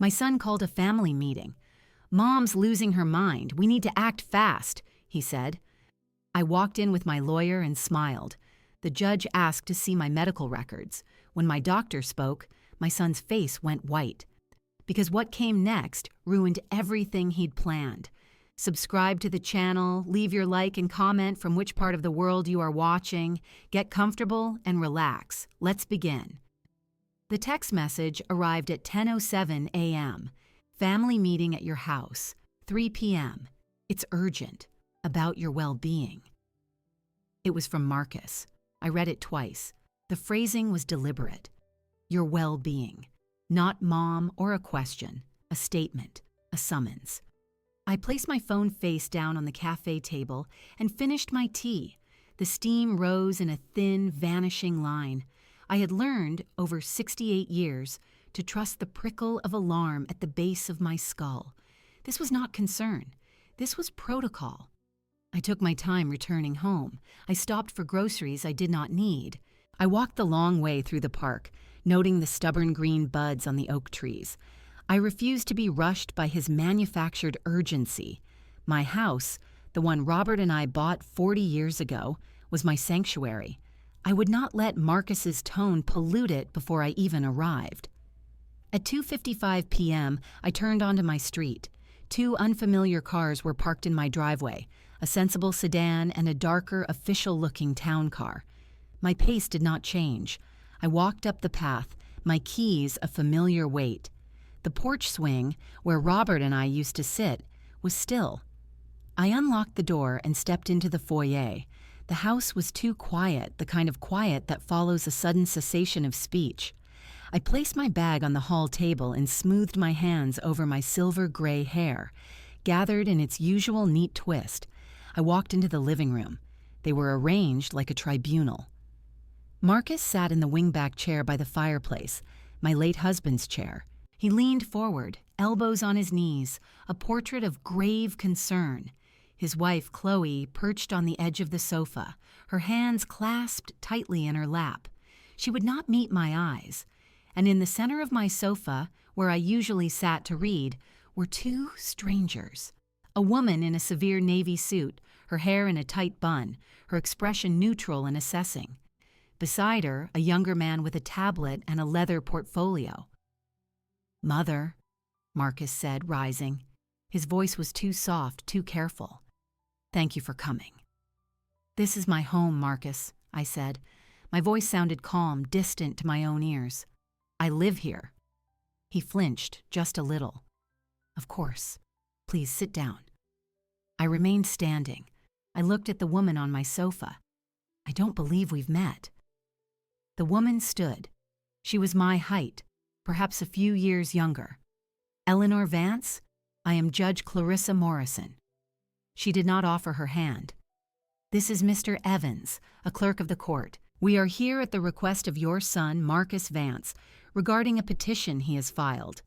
My son called a family meeting. "Mom's losing her mind. We need to act fast," he said. I walked in with my lawyer and smiled. The judge asked to see my medical records. When my doctor spoke, my son's face went white. Because what came next ruined everything he'd planned. Subscribe to the channel, leave your like and comment from which part of the world you are watching. Get comfortable and relax. Let's begin. The text message arrived at 10:07 a.m. Family meeting at your house, 3 p.m. It's urgent, about your well-being. It was from Marcus. I read it twice. The phrasing was deliberate. Your well-being. Not mom or a question, a statement, a summons. I placed my phone face down on the cafe table and finished my tea. The steam rose in a thin, vanishing line. I had learned, over 68 years, to trust the prickle of alarm at the base of my skull. This was not concern. This was protocol. I took my time returning home. I stopped for groceries I did not need. I walked the long way through the park, noting the stubborn green buds on the oak trees. I refused to be rushed by his manufactured urgency. My house, the one Robert and I bought 40 years ago, was my sanctuary. I would not let Marcus's tone pollute it before I even arrived. At 2:55 p.m., I turned onto my street. Two unfamiliar cars were parked in my driveway, a sensible sedan and a darker, official-looking town car. My pace did not change. I walked up the path, my keys a familiar weight. The porch swing, where Robert and I used to sit, was still. I unlocked the door and stepped into the foyer. The house was too quiet, the kind of quiet that follows a sudden cessation of speech. I placed my bag on the hall table and smoothed my hands over my silver-gray hair, gathered in its usual neat twist. I walked into the living room. They were arranged like a tribunal. Marcus sat in the wingback chair by the fireplace, my late husband's chair. He leaned forward, elbows on his knees, a portrait of grave concern. His wife, Chloe, perched on the edge of the sofa, her hands clasped tightly in her lap. She would not meet my eyes. And in the center of my sofa, where I usually sat to read, were two strangers. A woman in a severe navy suit, her hair in a tight bun, her expression neutral and assessing. Beside her, a younger man with a tablet and a leather portfolio. "Mother," Marcus said, rising. His voice was too soft, too careful. "Thank you for coming." "This is my home, Marcus," I said. My voice sounded calm, distant to my own ears. "I live here." He flinched, just a little. "Of course. Please sit down." I remained standing. I looked at the woman on my sofa. "I don't believe we've met." The woman stood. She was my height, perhaps a few years younger. "Eleanor Vance, I am Judge Clarissa Morrison." She did not offer her hand. "This is Mr. Evans, a clerk of the court. We are here at the request of your son, Marcus Vance, regarding a petition he has filed."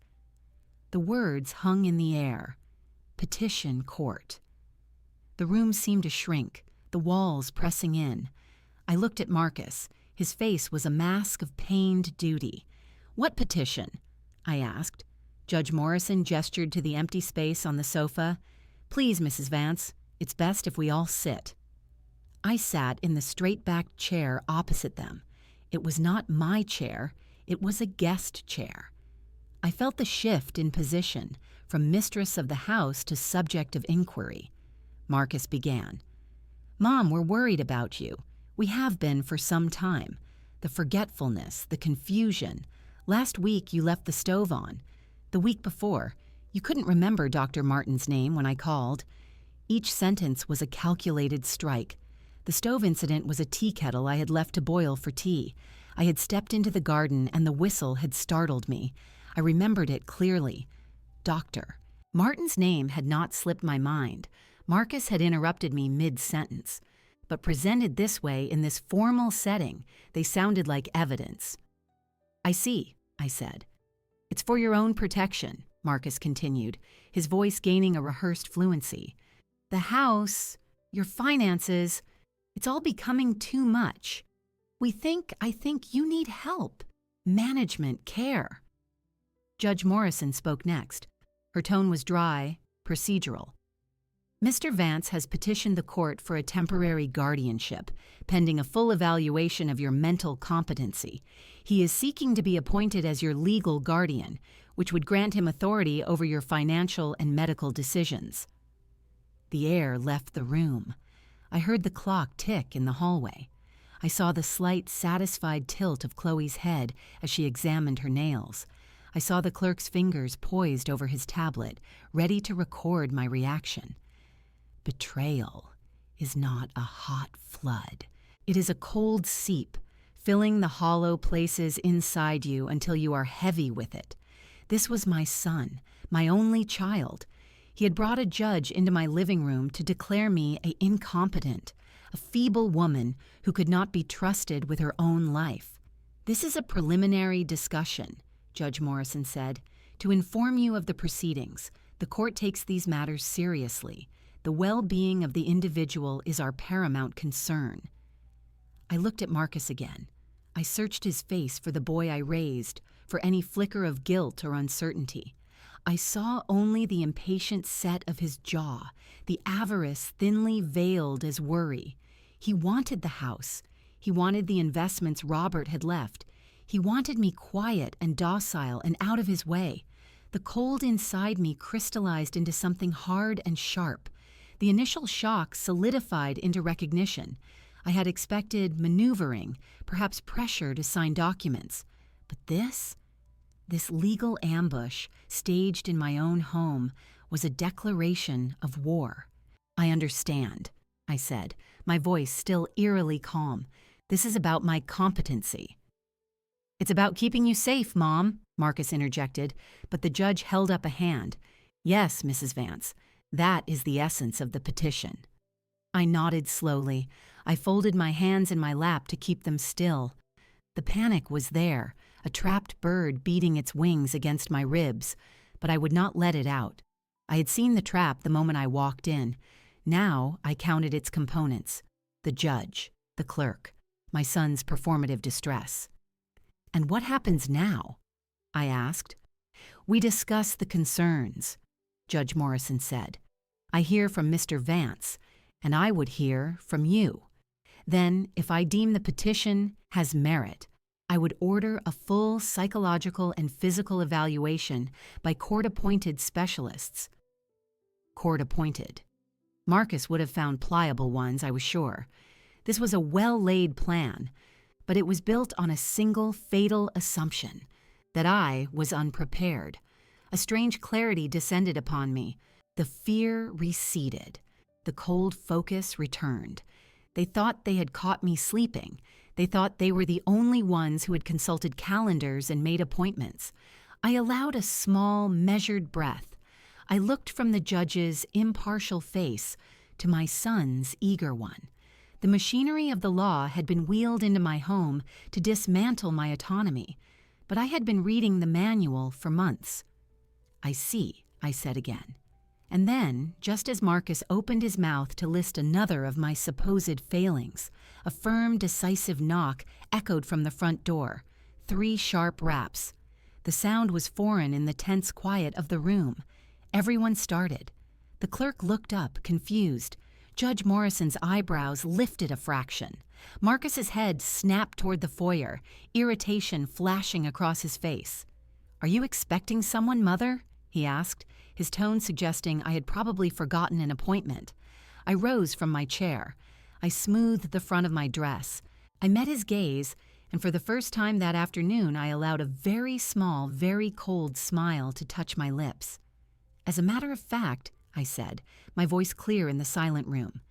The words hung in the air. Petition court. The room seemed to shrink, the walls pressing in. I looked at Marcus. His face was a mask of pained duty. "What petition?" I asked. Judge Morrison gestured to the empty space on the sofa. "Please, Mrs. Vance, it's best if we all sit." I sat in the straight-backed chair opposite them. It was not my chair, it was a guest chair. I felt the shift in position, from mistress of the house to subject of inquiry. Marcus began. "Mom, we're worried about you. We have been for some time. The forgetfulness, the confusion. Last week you left the stove on. The week before, you couldn't remember Dr. Martin's name when I called. Each sentence was a calculated strike. The stove incident was a tea kettle I had left to boil for tea. I had stepped into the garden and the whistle had startled me. I remembered it clearly. Doctor. Martin's name had not slipped my mind. Marcus had interrupted me mid-sentence. But presented this way in this formal setting, they sounded like evidence. "I see," I said. "It's for your own protection," Marcus continued, his voice gaining a rehearsed fluency. "The house, your finances, it's all becoming too much. I think you need help, management, care." Judge Morrison spoke next. Her tone was dry, procedural. Mr. Vance has petitioned the court for a temporary guardianship, pending a full evaluation of your mental competency. He is seeking to be appointed as your legal guardian, which would grant him authority over your financial and medical decisions. The air left the room. I heard the clock tick in the hallway. I saw the slight, satisfied tilt of Chloe's head as she examined her nails. I saw the clerk's fingers poised over his tablet, ready to record my reaction. Betrayal is not a hot flood. It is a cold seep, filling the hollow places inside you until you are heavy with it. This was my son, my only child. He had brought a judge into my living room to declare me incompetent, a feeble woman who could not be trusted with her own life. "This is a preliminary discussion," Judge Morrison said. "To inform you of the proceedings, the court takes these matters seriously. The well-being of the individual is our paramount concern." I looked at Marcus again. I searched his face for the boy I raised, for any flicker of guilt or uncertainty. I saw only the impatient set of his jaw, the avarice thinly veiled as worry. He wanted the house. He wanted the investments Robert had left. He wanted me quiet and docile and out of his way. The cold inside me crystallized into something hard and sharp. The initial shock solidified into recognition. I had expected maneuvering, perhaps pressure to sign documents. But this legal ambush, staged in my own home, was a declaration of war. "I understand," I said, my voice still eerily calm. "This is about my competency." "It's about keeping you safe, Mom," Marcus interjected, but the judge held up a hand. "Yes, Mrs. Vance. That is the essence of the petition." I nodded slowly. I folded my hands in my lap to keep them still. The panic was there, a trapped bird beating its wings against my ribs, but I would not let it out. I had seen the trap the moment I walked in. Now I counted its components: the judge, the clerk, my son's performative distress. "And what happens now?" I asked. "We discuss the concerns," Judge Morrison said. "I hear from Mr. Vance, and I would hear from you. Then, if I deem the petition has merit, I would order a full psychological and physical evaluation by court-appointed specialists." Court-appointed. Marcus would have found pliable ones, I was sure. This was a well-laid plan, but it was built on a single fatal assumption: that I was unprepared. A strange clarity descended upon me. The fear receded. The cold focus returned. They thought they had caught me sleeping. They thought they were the only ones who had consulted calendars and made appointments. I allowed a small, measured breath. I looked from the judge's impartial face to my son's eager one. The machinery of the law had been wheeled into my home to dismantle my autonomy, but I had been reading the manual for months. "I see," I said again. And then, just as Marcus opened his mouth to list another of my supposed failings, a firm, decisive knock echoed from the front door. 3 sharp raps. The sound was foreign in the tense quiet of the room. Everyone started. The clerk looked up, confused. Judge Morrison's eyebrows lifted a fraction. Marcus's head snapped toward the foyer, irritation flashing across his face. "Are you expecting someone, Mother?" he asked, his tone suggesting I had probably forgotten an appointment. I rose from my chair. I smoothed the front of my dress. I met his gaze, and for the first time that afternoon I allowed a very small, very cold smile to touch my lips. "As a matter of fact," I said, my voice clear in the silent room,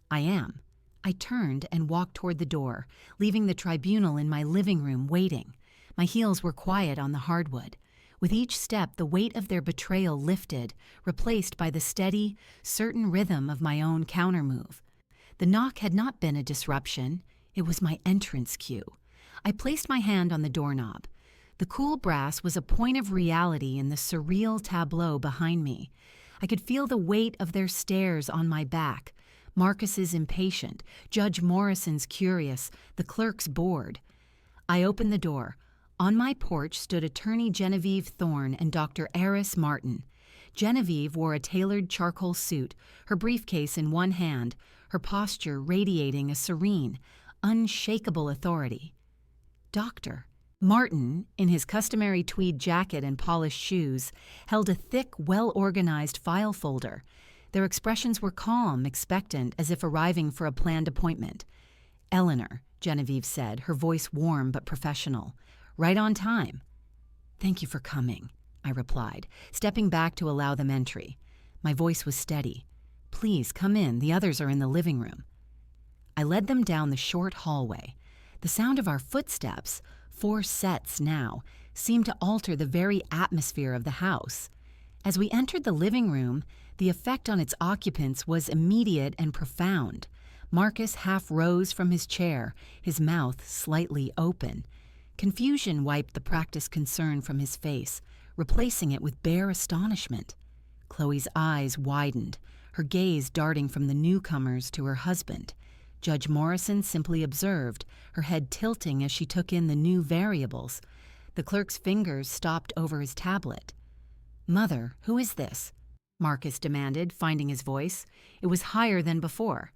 "I am." I turned and walked toward the door, leaving the tribunal in my living room waiting. My heels were quiet on the hardwood. With each step, the weight of their betrayal lifted, replaced by the steady, certain rhythm of my own countermove. The knock had not been a disruption. It was my entrance cue. I placed my hand on the doorknob. The cool brass was a point of reality in the surreal tableau behind me. I could feel the weight of their stares on my back. Marcus's impatient, Judge Morrison's curious, the clerk's bored. I opened the door. On my porch stood attorney Genevieve Thorne and Dr. Eris Martin. Genevieve wore a tailored charcoal suit, her briefcase in one hand, her posture radiating a serene, unshakable authority. Dr. Martin, in his customary tweed jacket and polished shoes, held a thick, well-organized file folder. Their expressions were calm, expectant, as if arriving for a planned appointment. "Eleanor," Genevieve said, her voice warm but professional. "Right on time." "Thank you for coming," I replied, stepping back to allow them entry. My voice was steady. "Please come in, the others are in the living room." I led them down the short hallway. The sound of our footsteps, 4 sets now, seemed to alter the very atmosphere of the house. As we entered the living room, the effect on its occupants was immediate and profound. Marcus half rose from his chair, his mouth slightly open. Confusion wiped the practiced concern from his face, replacing it with bare astonishment. Chloe's eyes widened, her gaze darting from the newcomers to her husband. Judge Morrison simply observed, her head tilting as she took in the new variables. The clerk's fingers stopped over his tablet. "Mother, who is this?" Marcus demanded, finding his voice. It was higher than before.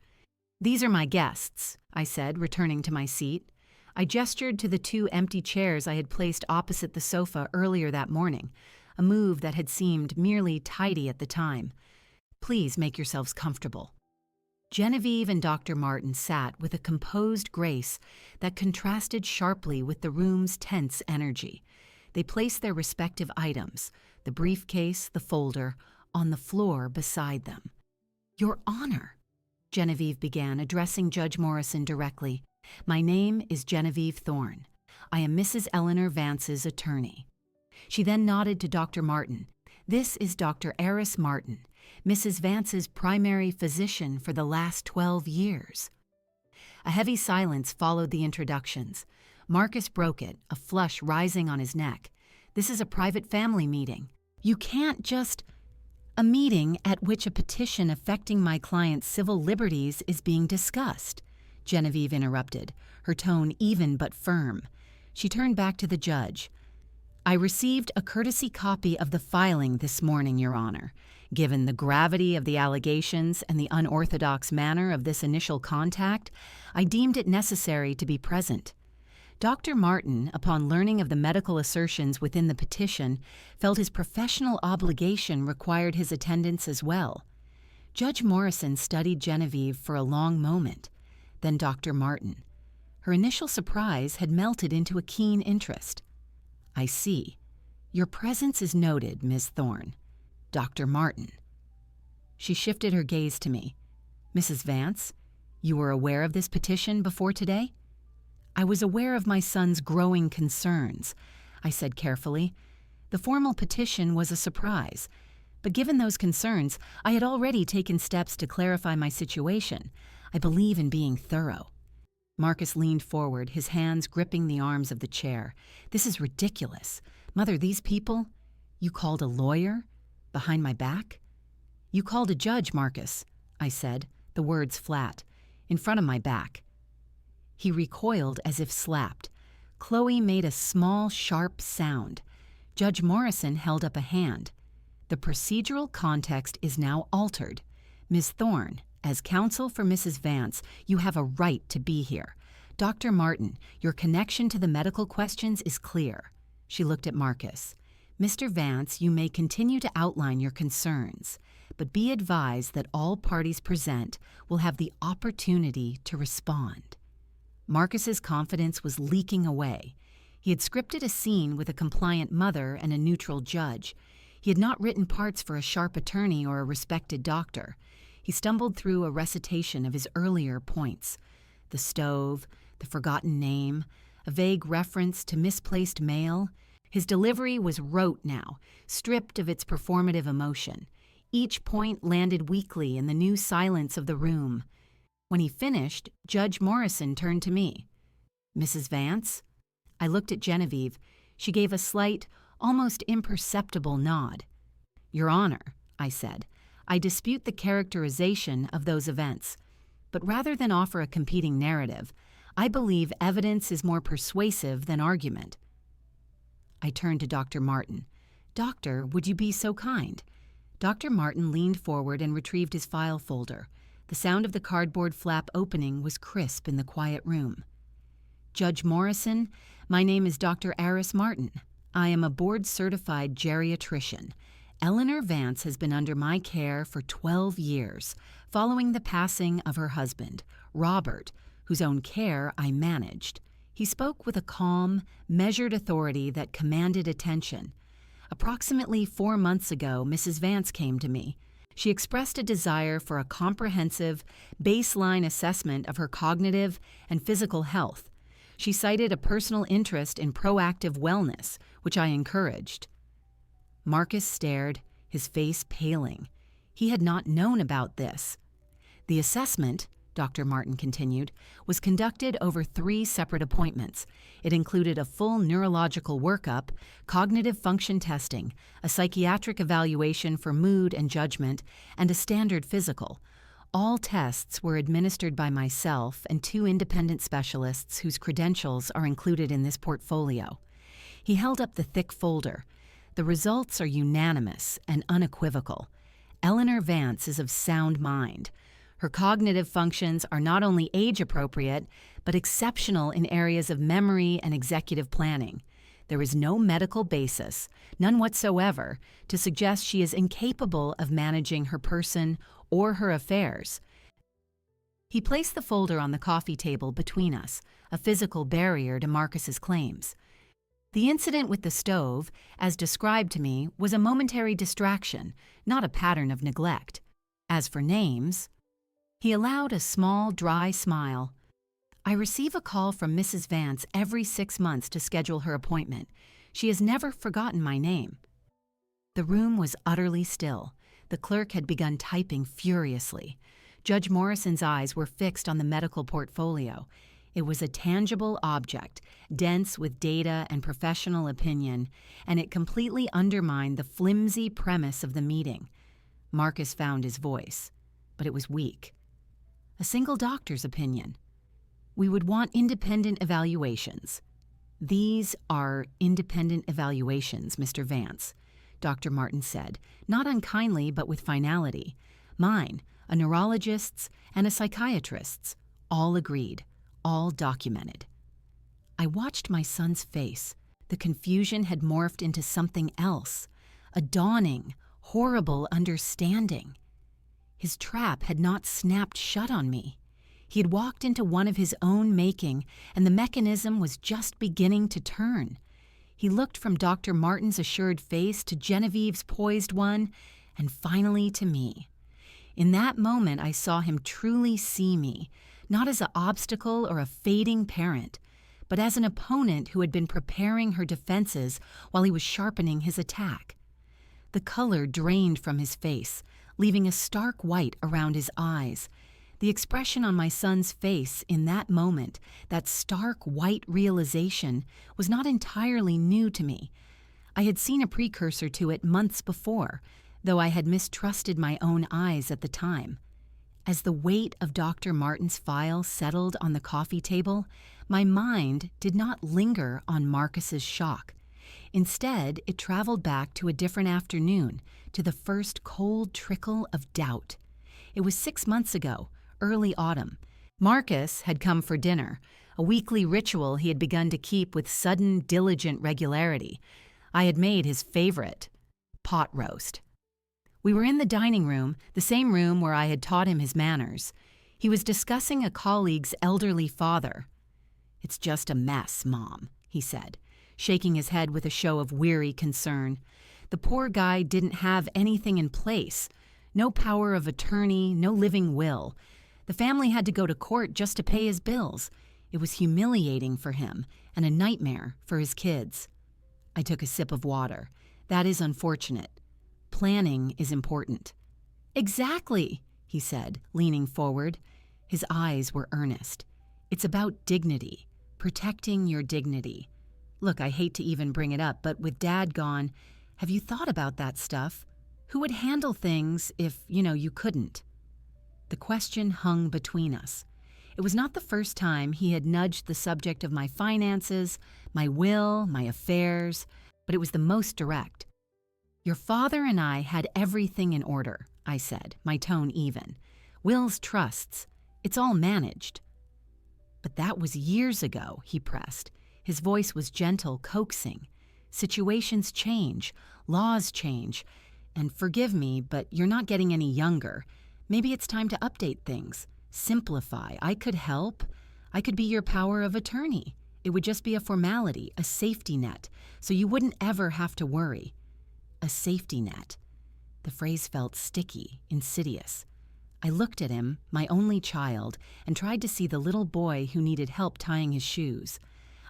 "These are my guests," I said, returning to my seat. I gestured to the 2 empty chairs I had placed opposite the sofa earlier that morning, a move that had seemed merely tidy at the time. "Please make yourselves comfortable." Genevieve and Dr. Martin sat with a composed grace that contrasted sharply with the room's tense energy. They placed their respective items, the briefcase, the folder, on the floor beside them. "Your Honor," Genevieve began, addressing Judge Morrison directly, "my name is Genevieve Thorne. I am Mrs. Eleanor Vance's attorney." She then nodded to Dr. Martin. "This is Dr. Eris Martin, Mrs. Vance's primary physician for the last 12 years. A heavy silence followed the introductions. Marcus broke it, a flush rising on his neck. "This is a private family meeting. You can't just—" "A meeting at which a petition affecting my client's civil liberties is being discussed," Genevieve interrupted, her tone even but firm. She turned back to the judge. "I received a courtesy copy of the filing this morning, Your Honor. Given the gravity of the allegations and the unorthodox manner of this initial contact, I deemed it necessary to be present." Dr. Martin, upon learning of the medical assertions within the petition, felt his professional obligation required his attendance as well. Judge Morrison studied Genevieve for a long moment, then Dr. Martin. Her initial surprise had melted into a keen interest. "I see. Your presence is noted, Ms. Thorne. Dr. Martin." She shifted her gaze to me. "Mrs. Vance, you were aware of this petition before today?" "I was aware of my son's growing concerns," I said carefully. "The formal petition was a surprise, but given those concerns, I had already taken steps to clarify my situation. I believe in being thorough." Marcus leaned forward, his hands gripping the arms of the chair. "This is ridiculous. Mother, these people— You called a lawyer? Behind my back?" "You called a judge, Marcus," I said, the words flat, "in front of my back." He recoiled as if slapped. Chloe made a small, sharp sound. Judge Morrison held up a hand. "The procedural context is now altered. Ms. Thorne, as counsel for Mrs. Vance, you have a right to be here. Dr. Martin, your connection to the medical questions is clear." She looked at Marcus. "Mr. Vance, you may continue to outline your concerns, but be advised that all parties present will have the opportunity to respond." Marcus's confidence was leaking away. He had scripted a scene with a compliant mother and a neutral judge. He had not written parts for a sharp attorney or a respected doctor. He stumbled through a recitation of his earlier points. The stove, the forgotten name, a vague reference to misplaced mail. His delivery was rote now, stripped of its performative emotion. Each point landed weakly in the new silence of the room. When he finished, Judge Morrison turned to me. "Mrs. Vance?" I looked at Genevieve. She gave a slight, almost imperceptible nod. "Your Honor," I said, "I dispute the characterization of those events. But rather than offer a competing narrative, I believe evidence is more persuasive than argument." I turned to Dr. Martin. "Doctor, would you be so kind?" Dr. Martin leaned forward and retrieved his file folder. The sound of the cardboard flap opening was crisp in the quiet room. "Judge Morrison, my name is Dr. Aris Martin. I am a board-certified geriatrician. Eleanor Vance has been under my care for 12 years, following the passing of her husband, Robert, whose own care I managed." He spoke with a calm, measured authority that commanded attention. "Approximately 4 months ago, Mrs. Vance came to me. She expressed a desire for a comprehensive, baseline assessment of her cognitive and physical health. She cited a personal interest in proactive wellness, which I encouraged." Marcus stared, his face paling. He had not known about this. "The assessment," Dr. Martin continued, "was conducted over 3 separate appointments. It included a full neurological workup, cognitive function testing, a psychiatric evaluation for mood and judgment, and a standard physical. All tests were administered by myself and 2 independent specialists whose credentials are included in this portfolio." He held up the thick folder. "The results are unanimous and unequivocal. Eleanor Vance is of sound mind. Her cognitive functions are not only age-appropriate, but exceptional in areas of memory and executive planning. There is no medical basis, none whatsoever, to suggest she is incapable of managing her person or her affairs." He placed the folder on the coffee table between us, a physical barrier to Marcus's claims. "The incident with the stove, as described to me, was a momentary distraction, not a pattern of neglect. As for names—" He allowed a small, dry smile. "I receive a call from Mrs. Vance every 6 months to schedule her appointment. She has never forgotten my name." The room was utterly still. The clerk had begun typing furiously. Judge Morrison's eyes were fixed on the medical portfolio. It was a tangible object, dense with data and professional opinion, and it completely undermined the flimsy premise of the meeting. Marcus found his voice, but it was weak. "A single doctor's opinion. We would want independent evaluations." "These are independent evaluations, Mr. Vance," Dr. Martin said, not unkindly but with finality. "Mine, a neurologist's, and a psychiatrist's. All agreed, all documented." I watched my son's face. The confusion had morphed into something else, a dawning, horrible understanding. His trap had not snapped shut on me. He had walked into one of his own making, and the mechanism was just beginning to turn. He looked from Dr. Martin's assured face to Genevieve's poised one, and finally to me. In that moment, I saw him truly see me, not as an obstacle or a fading parent, but as an opponent who had been preparing her defenses while he was sharpening his attack. The color drained from his face, leaving a stark white around his eyes. The expression on my son's face in that moment, that stark white realization, was not entirely new to me. I had seen a precursor to it months before, though I had mistrusted my own eyes at the time. As the weight of Dr. Martin's file settled on the coffee table, my mind did not linger on Marcus's shock. Instead, it traveled back to a different afternoon, to the first cold trickle of doubt. It was 6 months ago, early autumn. Marcus had come for dinner, a weekly ritual he had begun to keep with sudden, diligent regularity. I had made his favorite, pot roast. We were in the dining room, the same room where I had taught him his manners. He was discussing a colleague's elderly father. "It's just a mess, Mom," he said, shaking his head with a show of weary concern. The poor guy didn't have anything in place. No power of attorney, no living will. The family had to go to court just to pay his bills. It was humiliating for him and a nightmare for his kids. I took a sip of water. "That is unfortunate. Planning is important." "Exactly," he said, leaning forward. His eyes were earnest. "It's about dignity, protecting your dignity. Look, I hate to even bring it up, but with Dad gone, have you thought about that stuff? Who would handle things if, you couldn't?" The question hung between us. It was not the first time he had nudged the subject of my finances, my will, my affairs. but it was the most direct. "Your father and I had everything in order," I said, my tone even. "Will's trusts. It's all managed." "But that was years ago," he pressed. His voice was gentle, coaxing. "Situations change, laws change, and forgive me, but you're not getting any younger. Maybe it's time to update things, simplify. I could help. I could be your power of attorney. It would just be a formality, a safety net, so you wouldn't ever have to worry." A safety net. The phrase felt sticky, insidious. I looked at him, my only child, and tried to see the little boy who needed help tying his shoes.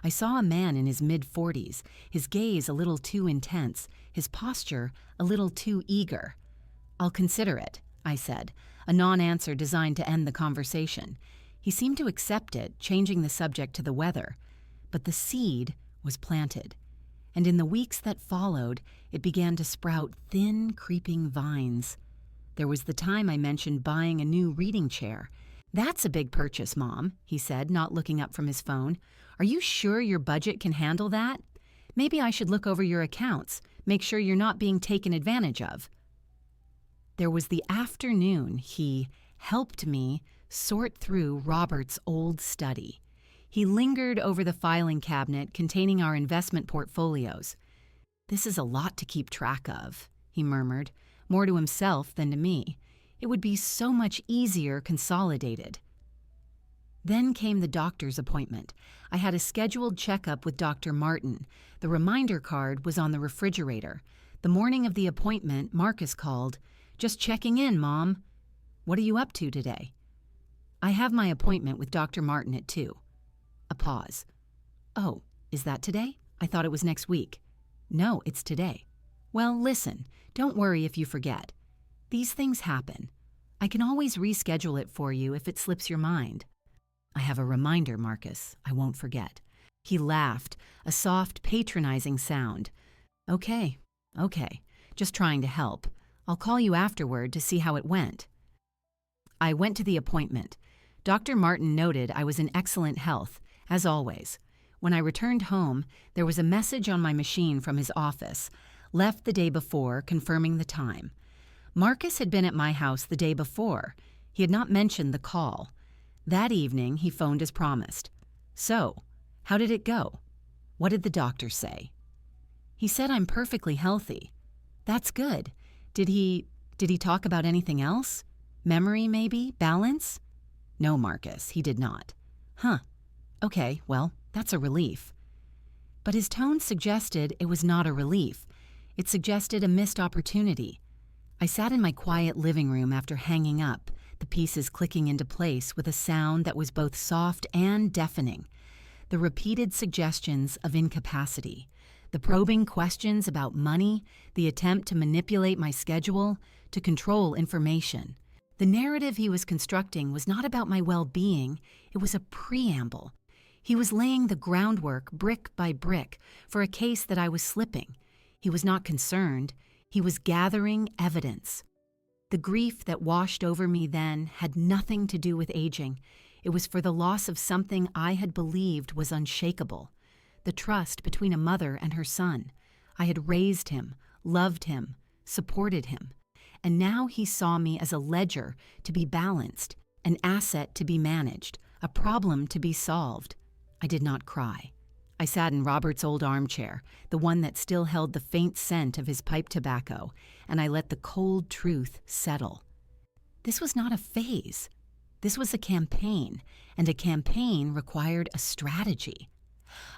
I saw a man in his mid-40s, his gaze a little too intense, his posture a little too eager. "I'll consider it," I said, a non-answer designed to end the conversation. He seemed to accept it, changing the subject to the weather. But the seed was planted, and in the weeks that followed, it began to sprout thin, creeping vines. There was the time I mentioned buying a new reading chair. "That's a big purchase, Mom," he said, not looking up from his phone. "Are you sure your budget can handle that? Maybe I should look over your accounts, make sure you're not being taken advantage of." There was the afternoon he helped me sort through Robert's old study. He lingered over the filing cabinet containing our investment portfolios. "This is a lot to keep track of," he murmured, more to himself than to me. "It would be so much easier consolidated." Then came the doctor's appointment. I had a scheduled checkup with Dr. Martin. The reminder card was on the refrigerator. The morning of the appointment, Marcus called. "Just checking in, Mom." "What are you up to today?" "I have my appointment with Dr. Martin at 2. A pause. "Oh, is that today? I thought it was next week." "No, it's today." "Well, listen, don't worry if you forget. These things happen. I can always reschedule it for you if it slips your mind." "I have a reminder, Marcus. I won't forget." He laughed, a soft, patronizing sound. Okay. Just trying to help. I'll call you afterward to see how it went." I went to the appointment. Dr. Martin noted I was in excellent health, as always. When I returned home, there was a message on my machine from his office, left the day before, confirming the time. Marcus had been at my house the day before. He had not mentioned the call. That evening, he phoned as promised. "So, how did it go? What did the doctor say?" "He said I'm perfectly healthy." "That's good. Did he talk about anything else? Memory, maybe? Balance?" "No, Marcus, he did not." "Huh. Okay, well, that's a relief." But his tone suggested it was not a relief. It suggested a missed opportunity. I sat in my quiet living room after hanging up, the pieces clicking into place with a sound that was both soft and deafening. The repeated suggestions of incapacity, the probing questions about money, the attempt to manipulate my schedule, to control information. The narrative he was constructing was not about my well-being, it was a preamble. He was laying the groundwork, brick by brick, for a case that I was slipping. He was not concerned. He was gathering evidence. The grief that washed over me then had nothing to do with aging. It was for the loss of something I had believed was unshakable, the trust between a mother and her son. I had raised him, loved him, supported him. And now he saw me as a ledger to be balanced, an asset to be managed, a problem to be solved. I did not cry. I sat in Robert's old armchair, the one that still held the faint scent of his pipe tobacco, and I let the cold truth settle. This was not a phase. This was a campaign, and a campaign required a strategy.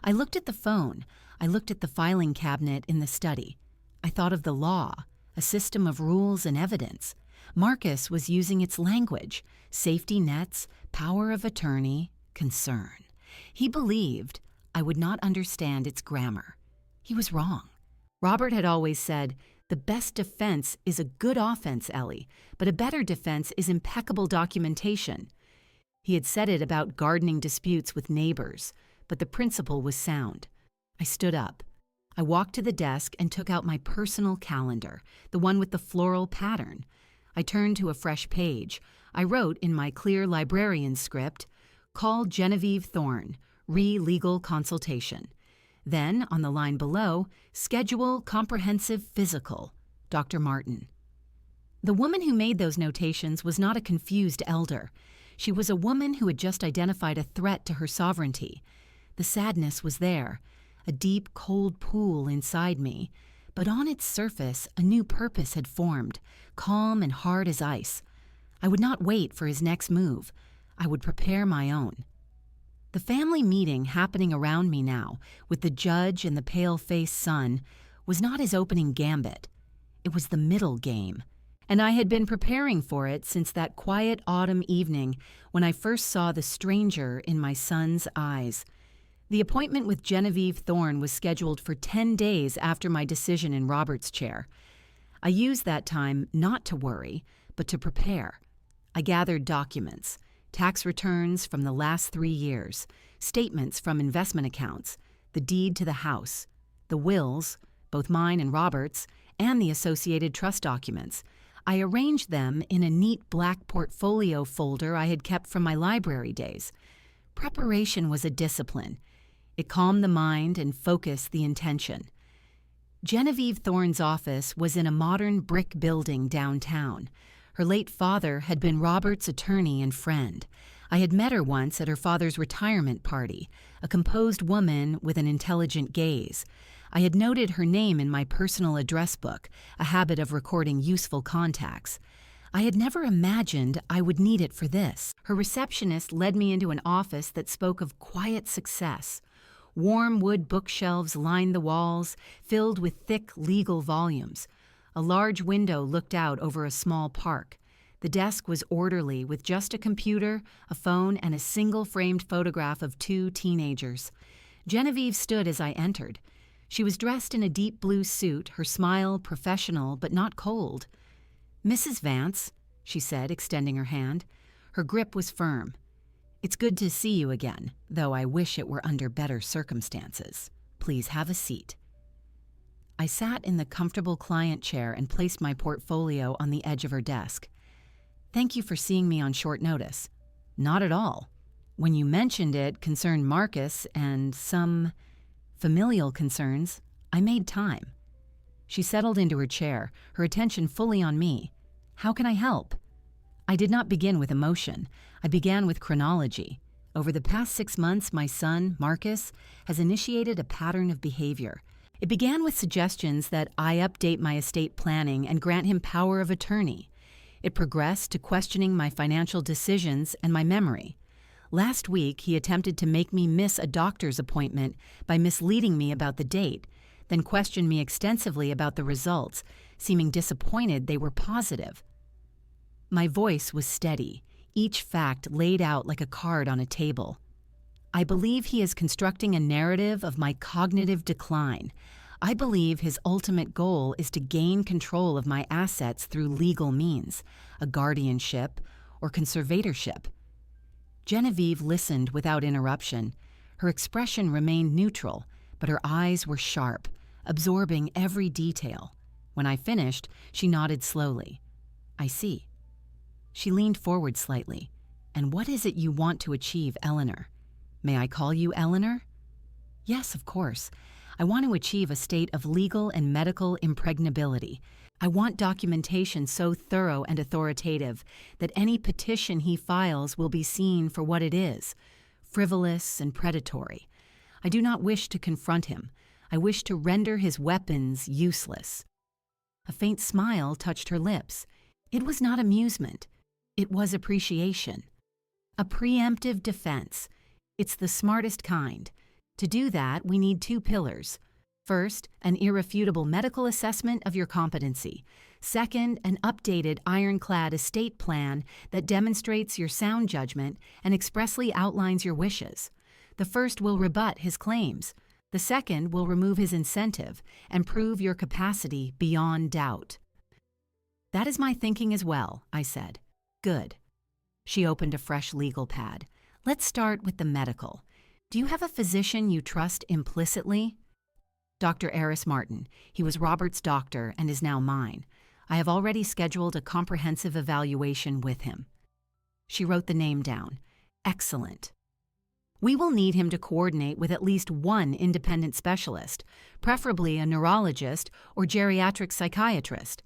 I looked at the phone. I looked at the filing cabinet in the study. I thought of the law, a system of rules and evidence. Marcus was using its language, safety nets, power of attorney, concern. He believed I would not understand its grammar. He was wrong. Robert had always said, "The best defense is a good offense, Ellie, but a better defense is impeccable documentation." He had said it about gardening disputes with neighbors, but the principle was sound. I stood up. I walked to the desk and took out my personal calendar, the one with the floral pattern. I turned to a fresh page. I wrote in my clear librarian script, "Call Genevieve Thorne, re-legal consultation." Then, on the line below, schedule comprehensive physical, Dr. Martin. The woman who made those notations was not a confused elder. She was a woman who had just identified a threat to her sovereignty. The sadness was there, a deep, cold pool inside me, but on its surface a new purpose had formed, calm and hard as ice. I would not wait for his next move. I would prepare my own. The family meeting happening around me now, with the judge and the pale-faced son, was not his opening gambit. It was the middle game, and I had been preparing for it since that quiet autumn evening when I first saw the stranger in my son's eyes. The appointment with Genevieve Thorne was scheduled for 10 days after my decision in Robert's chair. I used that time not to worry, but to prepare. I gathered documents. Tax returns from the last 3 years, statements from investment accounts, the deed to the house, the wills, both mine and Robert's, and the associated trust documents. I arranged them in a neat black portfolio folder I had kept from my library days. Preparation was a discipline. It calmed the mind and focused the intention. Genevieve Thorne's office was in a modern brick building downtown. Her late father had been Robert's attorney and friend. I had met her once at her father's retirement party, a composed woman with an intelligent gaze. I had noted her name in my personal address book, a habit of recording useful contacts. I had never imagined I would need it for this. Her receptionist led me into an office that spoke of quiet success. Warm wood bookshelves lined the walls, filled with thick legal volumes. A large window looked out over a small park. The desk was orderly, with just a computer, a phone, and a single framed photograph of 2 teenagers. Genevieve stood as I entered. She was dressed in a deep blue suit, her smile professional but not cold. "Mrs. Vance," she said, extending her hand. Her grip was firm. "It's good to see you again, though I wish it were under better circumstances. Please have a seat." I sat in the comfortable client chair and placed my portfolio on the edge of her desk. "Thank you for seeing me on short notice." "Not at all. When you mentioned it concerned Marcus and some familial concerns, I made time." She settled into her chair, her attention fully on me. "How can I help?" I did not begin with emotion. I began with chronology. Over the past 6 months, my son, Marcus, has initiated a pattern of behavior. It began with suggestions that I update my estate planning and grant him power of attorney. It progressed to questioning my financial decisions and my memory. Last week, he attempted to make me miss a doctor's appointment by misleading me about the date, then questioned me extensively about the results, seeming disappointed they were positive. My voice was steady, each fact laid out like a card on a table. I believe he is constructing a narrative of my cognitive decline. I believe his ultimate goal is to gain control of my assets through legal means, a guardianship or conservatorship. Genevieve listened without interruption. Her expression remained neutral, but her eyes were sharp, absorbing every detail. When I finished, she nodded slowly. "I see." She leaned forward slightly. "And what is it you want to achieve, Eleanor?" "May I call you Eleanor?" "Yes, of course. I want to achieve a state of legal and medical impregnability. I want documentation so thorough and authoritative that any petition he files will be seen for what it is, frivolous and predatory. I do not wish to confront him. I wish to render his weapons useless." A faint smile touched her lips. It was not amusement. It was appreciation. A preemptive defense. It's the smartest kind. To do that, we need 2 pillars. First, an irrefutable medical assessment of your competency. Second, an updated ironclad estate plan that demonstrates your sound judgment and expressly outlines your wishes. The first will rebut his claims. The second will remove his incentive and prove your capacity beyond doubt. "That is my thinking as well," I said. "Good." She opened a fresh legal pad. "Let's start with the medical. Do you have a physician you trust implicitly?" "Dr. Eris Martin. He was Robert's doctor and is now mine. I have already scheduled a comprehensive evaluation with him." She wrote the name down. "Excellent." We will need him to coordinate with at least one independent specialist, preferably a neurologist or geriatric psychiatrist.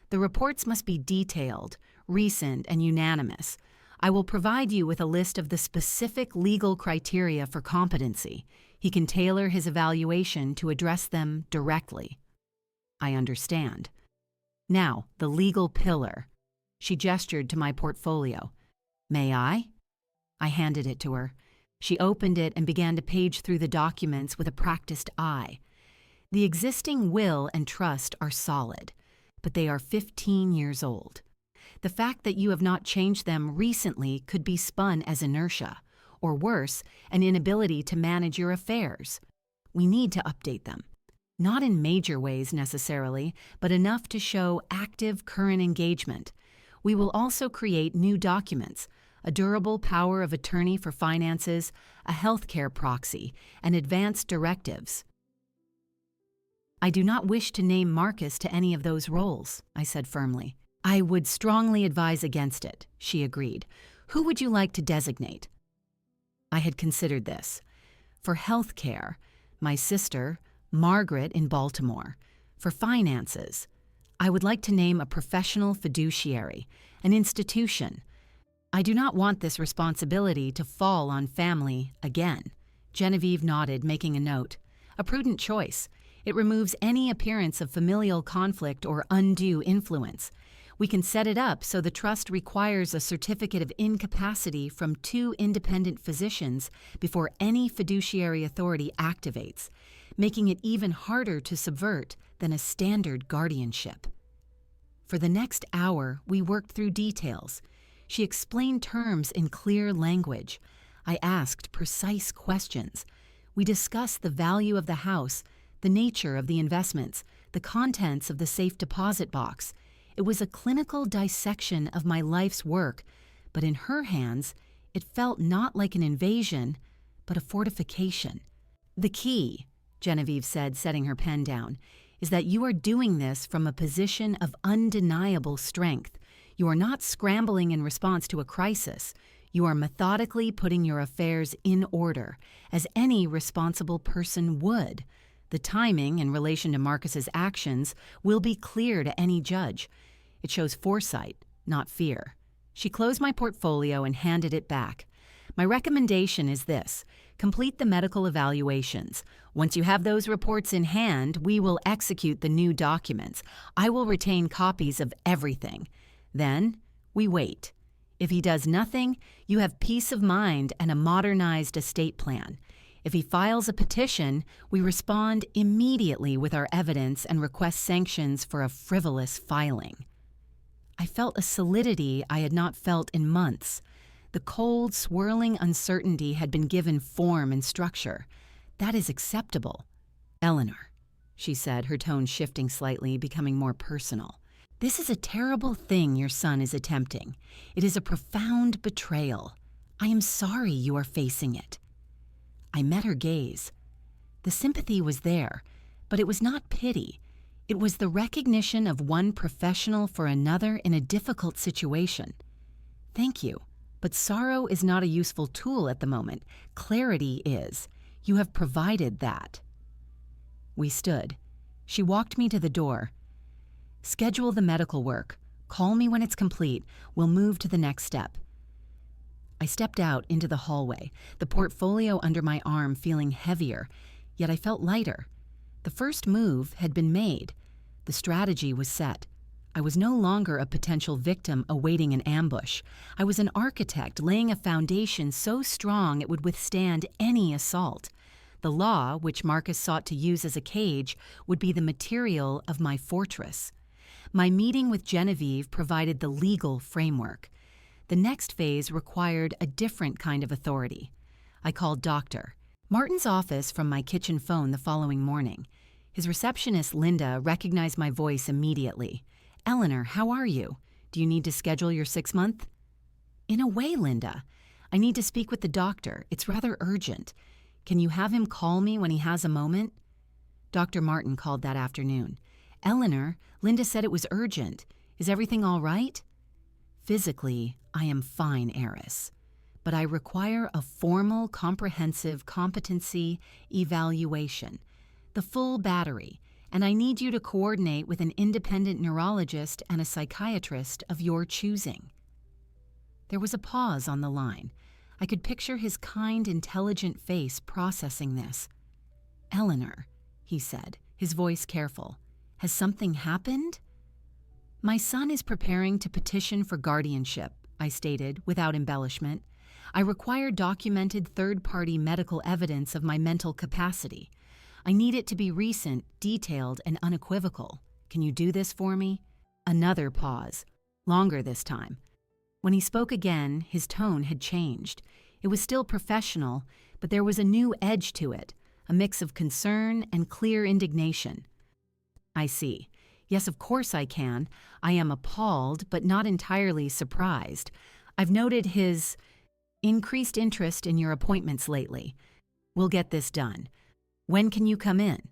The reports must be detailed, recent, and unanimous. I will provide you with a list of the specific legal criteria for competency. He can tailor his evaluation to address them directly. I understand. Now, the legal pillar. She gestured to my portfolio. May I? I handed it to her. She opened it and began to page through the documents with a practiced eye. The existing will and trust are solid, but they are 15 years old. The fact that you have not changed them recently could be spun as inertia, or worse, an inability to manage your affairs. We need to update them. Not in major ways necessarily, but enough to show active current engagement. We will also create new documents, a durable power of attorney for finances, a healthcare proxy, and advanced directives. I do not wish to name Marcus to any of those roles, I said firmly. I would strongly advise against it, she agreed. Who would you like to designate? I had considered this. For healthcare, my sister, Margaret in Baltimore. For finances, I would like to name a professional fiduciary, an institution. I do not want this responsibility to fall on family again. Genevieve nodded, making a note. A prudent choice. It removes any appearance of familial conflict or undue influence. We can set it up so the trust requires a certificate of incapacity from 2 independent physicians before any fiduciary authority activates, making it even harder to subvert than a standard guardianship. For the next hour, we worked through details. She explained terms in clear language. I asked precise questions. We discussed the value of the house, the nature of the investments, the contents of the safe deposit box. It was a clinical dissection of my life's work, but in her hands, it felt not like an invasion, but a fortification. The key, Genevieve said, setting her pen down, is that you are doing this from a position of undeniable strength. You are not scrambling in response to a crisis. You are methodically putting your affairs in order, as any responsible person would. The timing in relation to Marcus's actions will be clear to any judge. It shows foresight, not fear. She closed my portfolio and handed it back. My recommendation is this: complete the medical evaluations. Once you have those reports in hand, we will execute the new documents. I will retain copies of everything. Then, we wait. If he does nothing, you have peace of mind and a modernized estate plan. If he files a petition, we respond immediately with our evidence and request sanctions for a frivolous filing. I felt a solidity I had not felt in months. The cold, swirling uncertainty had been given form and structure. That is acceptable. Eleanor, she said, her tone shifting slightly, becoming more personal. This is a terrible thing your son is attempting. It is a profound betrayal. I am sorry you are facing it. I met her gaze. The sympathy was there, but it was not pity. It was the recognition of one professional for another in a difficult situation. Thank you, but sorrow is not a useful tool at the moment. Clarity is. You have provided that. We stood. She walked me to the door. Schedule the medical work. Call me when it's complete. We'll move to the next step. I stepped out into the hallway, the portfolio under my arm feeling heavier, yet I felt lighter. The first move had been made. The strategy was set. I was no longer a potential victim awaiting an ambush. I was an architect laying a foundation so strong it would withstand any assault. The law, which Marcus sought to use as a cage, would be the material of my fortress. My meeting with Genevieve provided the legal framework. The next phase required a different kind of authority. I called Doctor Martin's office from my kitchen phone the following morning. His receptionist, Linda, recognized my voice immediately. Eleanor, how are you? Do you need to schedule your 6-month? In a way, Linda. I need to speak with the doctor. It's rather urgent. Can you have him call me when he has a moment? Dr. Martin called that afternoon. Eleanor, Linda said it was urgent. Is everything all right? Physically, I am fine, Eris. but I require a formal, comprehensive competency evaluation, the full battery, and I need you to coordinate with an independent neurologist and a psychiatrist of your choosing." There was a pause on the line. I could picture his kind, intelligent face processing this. "Eleanor," he said, his voice careful, "has something happened?" "My son is preparing to petition for guardianship," I stated, without embellishment. "I require documented third-party medical evidence of my mental capacity. I need it to be recent, detailed, and unequivocal. Can you do this for me?" Another pause, longer this time. When he spoke again, his tone had changed. It was still professional, but there was a new edge to it, a mix of concern and clear indignation. "I see. Yes, of course I can. I am appalled, but not entirely surprised. I've noted his increased interest in your appointments lately. We'll get this done. When can you come in?"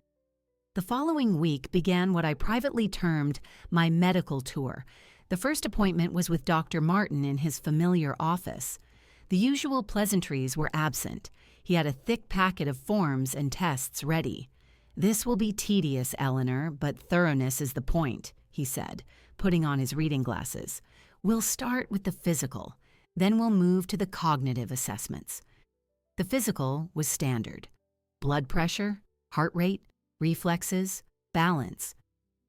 The following week began what I privately termed my medical tour. The first appointment was with Dr. Martin in his familiar office. The usual pleasantries were absent. He had a thick packet of forms and tests ready. "This will be tedious, Eleanor, but thoroughness is the point," he said, putting on his reading glasses. "We'll start with the physical, then we'll move to the cognitive assessments." The physical was standard. Blood pressure, heart rate, reflexes, balance.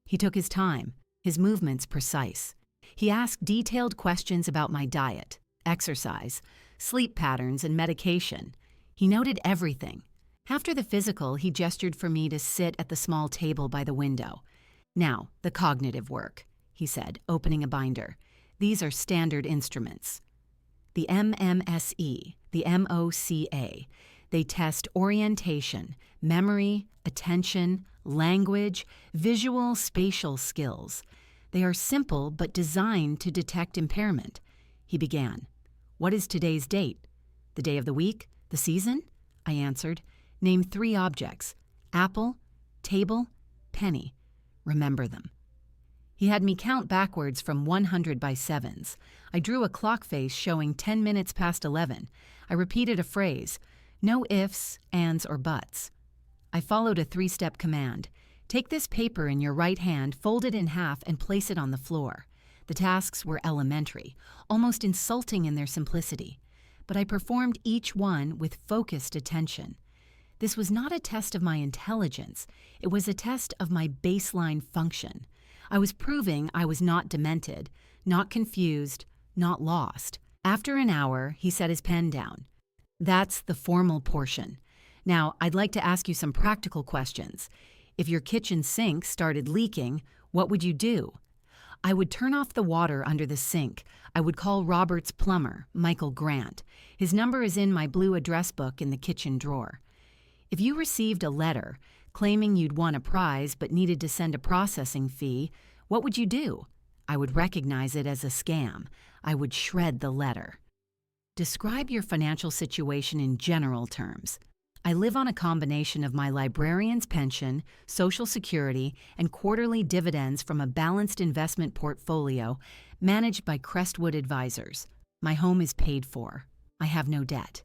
He took his time, his movements precise. He asked detailed questions about my diet, exercise, sleep patterns, and medication. He noted everything. After the physical, he gestured for me to sit at the small table by the window. "Now, the cognitive work," he said, opening a binder. "These are standard instruments. The MMSE, the MOCA. They test orientation, memory, attention, language, visual, spatial skills. They are simple but designed to detect impairment." He began. "What is today's date? The day of the week? The season?" I answered. "Name 3 objects. Apple, table, penny. Remember them." He had me count backwards from 100 by sevens. I drew a clock face showing 10 minutes past 11. I repeated a phrase. No ifs, ands, or buts. I followed a 3-step command. "Take this paper in your right hand, fold it in half, and place it on the floor." The tasks were elementary, almost insulting in their simplicity, but I performed each one with focused attention. This was not a test of my intelligence, it was a test of my baseline function. I was proving I was not demented, not confused, not lost. After an hour, he set his pen down. "That's the formal portion. Now, I'd like to ask you some practical questions. If your kitchen sink started leaking, what would you do?" "I would turn off the water under the sink. I would call Robert's plumber, Michael Grant. His number is in my blue address book in the kitchen drawer." "If you received a letter claiming you'd won a prize but needed to send a processing fee, what would you do?" "I would recognize it as a scam. I would shred the letter." "Describe your financial situation in general terms." "I live on a combination of my librarian's pension, Social Security, and quarterly dividends from a balanced investment portfolio managed by Crestwood Advisors. My home is paid for. I have no debt."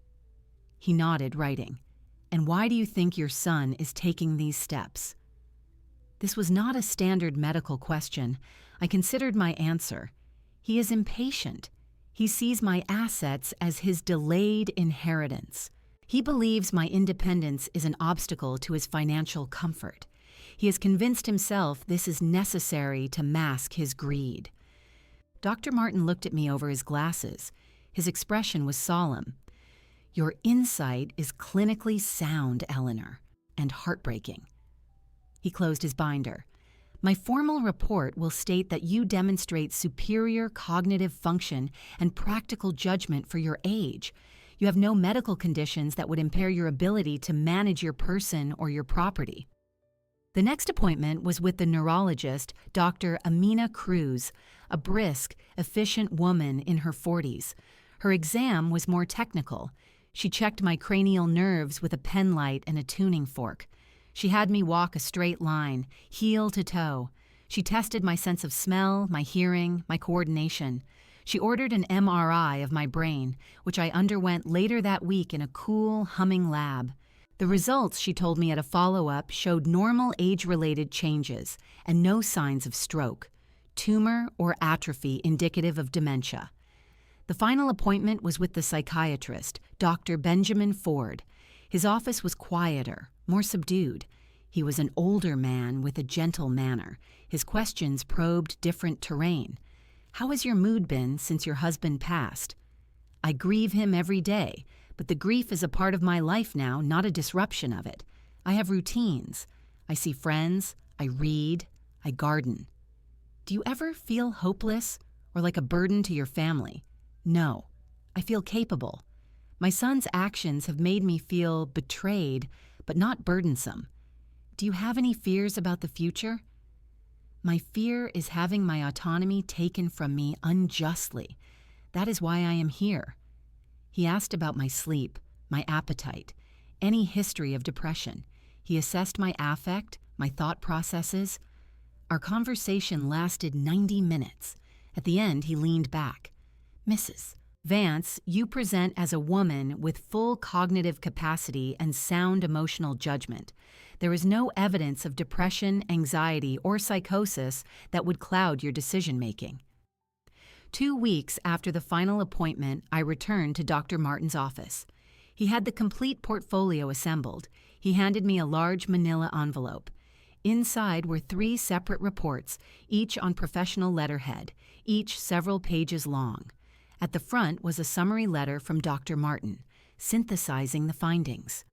He nodded, writing. "And why do you think your son is taking these steps?" This was not a standard medical question. I considered my answer. He is impatient. He sees my assets as his delayed inheritance. He believes my independence is an obstacle to his financial comfort. He has convinced himself this is necessary to mask his greed. Dr. Martin looked at me over his glasses. His expression was solemn. "Your insight is clinically sound, Eleanor, and heartbreaking." He closed his binder. "My formal report will state that you demonstrate superior cognitive function and practical judgment for your age. You have no medical conditions that would impair your ability to manage your person or your property." The next appointment was with the neurologist, Dr. Amina Cruz, a brisk, efficient woman in her 40s. Her exam was more technical. She checked my cranial nerves with a pen light and a tuning fork. She had me walk a straight line, heel to toe. She tested my sense of smell, my hearing, my coordination. She ordered an MRI of my brain, which I underwent later that week in a cool, humming lab. The results, she told me at a follow-up, showed normal age-related changes and no signs of stroke, tumor, or atrophy indicative of dementia. The final appointment was with the psychiatrist, Dr. Benjamin Ford. His office was quieter, more subdued. He was an older man with a gentle manner. His questions probed different terrain. "How has your mood been since your husband passed?" "I grieve him every day, but the grief is a part of my life now, not a disruption of it. I have routines. I see friends, I read, I garden." "Do you ever feel hopeless or like a burden to your family?" "No, I feel capable. My son's actions have made me feel betrayed, but not burdensome." "Do you have any fears about the future?" "My fear is having my autonomy taken from me unjustly. That is why I am here." He asked about my sleep, my appetite, any history of depression. He assessed my affect, my thought processes. Our conversation lasted 90 minutes. At the end, he leaned back. "Mrs. Vance, you present as a woman with full cognitive capacity and sound emotional judgment. There is no evidence of depression, anxiety, or psychosis that would cloud your decision-making." 2 weeks after the final appointment, I returned to Dr. Martin's office. He had the complete portfolio assembled. He handed me a large manila envelope. Inside were 3 separate reports, each on professional letterhead, each several pages long. At the front was a summary letter from Dr. Martin, synthesizing the findings.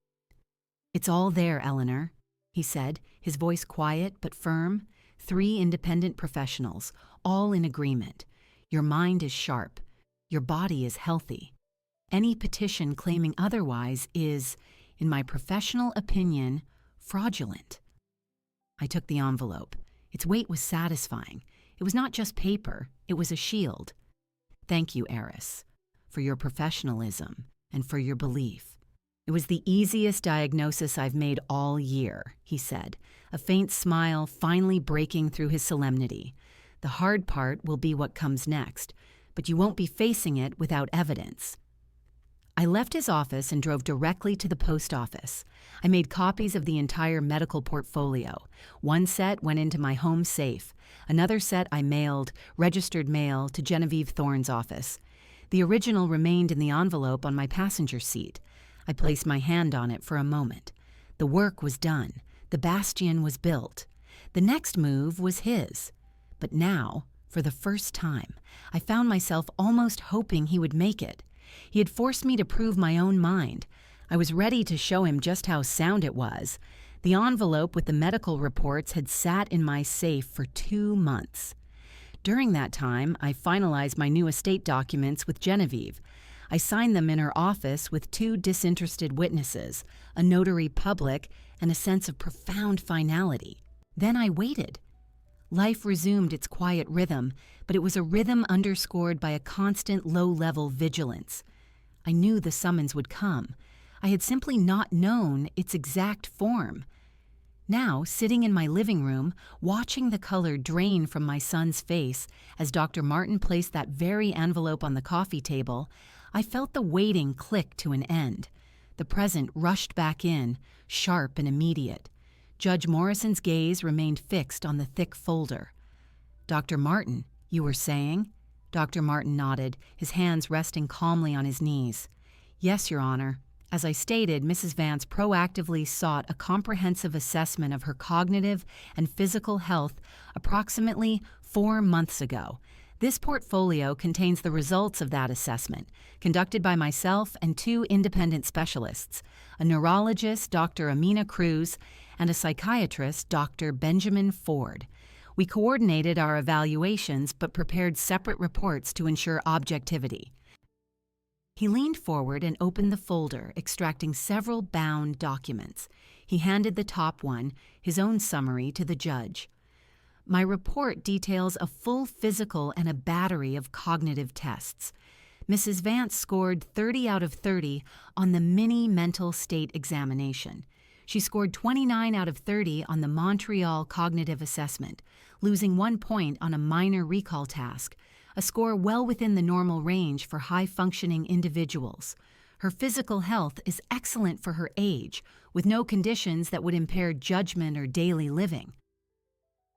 "It's all there, Eleanor," he said, his voice quiet but firm. 3 independent professionals, all in agreement. Your mind is sharp. Your body is healthy. Any petition claiming otherwise is, in my professional opinion, fraudulent. I took the envelope. Its weight was satisfying. It was not just paper, it was a shield. "Thank you, Eris, for your professionalism and for your belief. It was the easiest diagnosis I've made all year," he said, a faint smile finally breaking through his solemnity. "The hard part will be what comes next, but you won't be facing it without evidence." I left his office and drove directly to the post office. I made copies of the entire medical portfolio. 1 set went into my home safe. Another set I mailed, registered mail, to Genevieve Thorne's office. The original remained in the envelope on my passenger seat. I placed my hand on it for a moment. The work was done. The bastion was built. The next move was his. But now, for the first time, I found myself almost hoping he would make it. He had forced me to prove my own mind. I was ready to show him just how sound it was. The envelope with the medical reports had sat in my safe for 2 months. During that time, I finalized my new estate documents with Genevieve. I signed them in her office with 2 disinterested witnesses, a notary public, and a sense of profound finality. Then I waited. Life resumed its quiet rhythm, but it was a rhythm underscored by a constant low-level vigilance. I knew the summons would come. I had simply not known its exact form. Now, sitting in my living room, watching the color drain from my son's face as Dr. Martin placed that very envelope on the coffee table, I felt the waiting click to an end. The present rushed back in, sharp and immediate. Judge Morrison's gaze remained fixed on the thick folder. "Dr. Martin, you were saying?" Dr. Martin nodded, his hands resting calmly on his knees. "Yes, Your Honor. As I stated, Mrs. Vance proactively sought a comprehensive assessment of her cognitive and physical health approximately 4 months ago. This portfolio contains the results of that assessment, conducted by myself and 2 independent specialists, a neurologist, Dr. Amina Cruz, and a psychiatrist, Dr. Benjamin Ford. We coordinated our evaluations but prepared separate reports to ensure objectivity." He leaned forward and opened the folder, extracting several bound documents. He handed the top one, his own summary, to the judge. "My report details a full physical and a battery of cognitive tests. Mrs. Vance scored 30 out of 30 on the mini mental state examination. She scored 29 out of 30 on the Montreal Cognitive Assessment, losing 1 point on a minor recall task, a score well within the normal range for high-functioning individuals. Her physical health is excellent for her age, with no conditions that would impair judgment or daily living.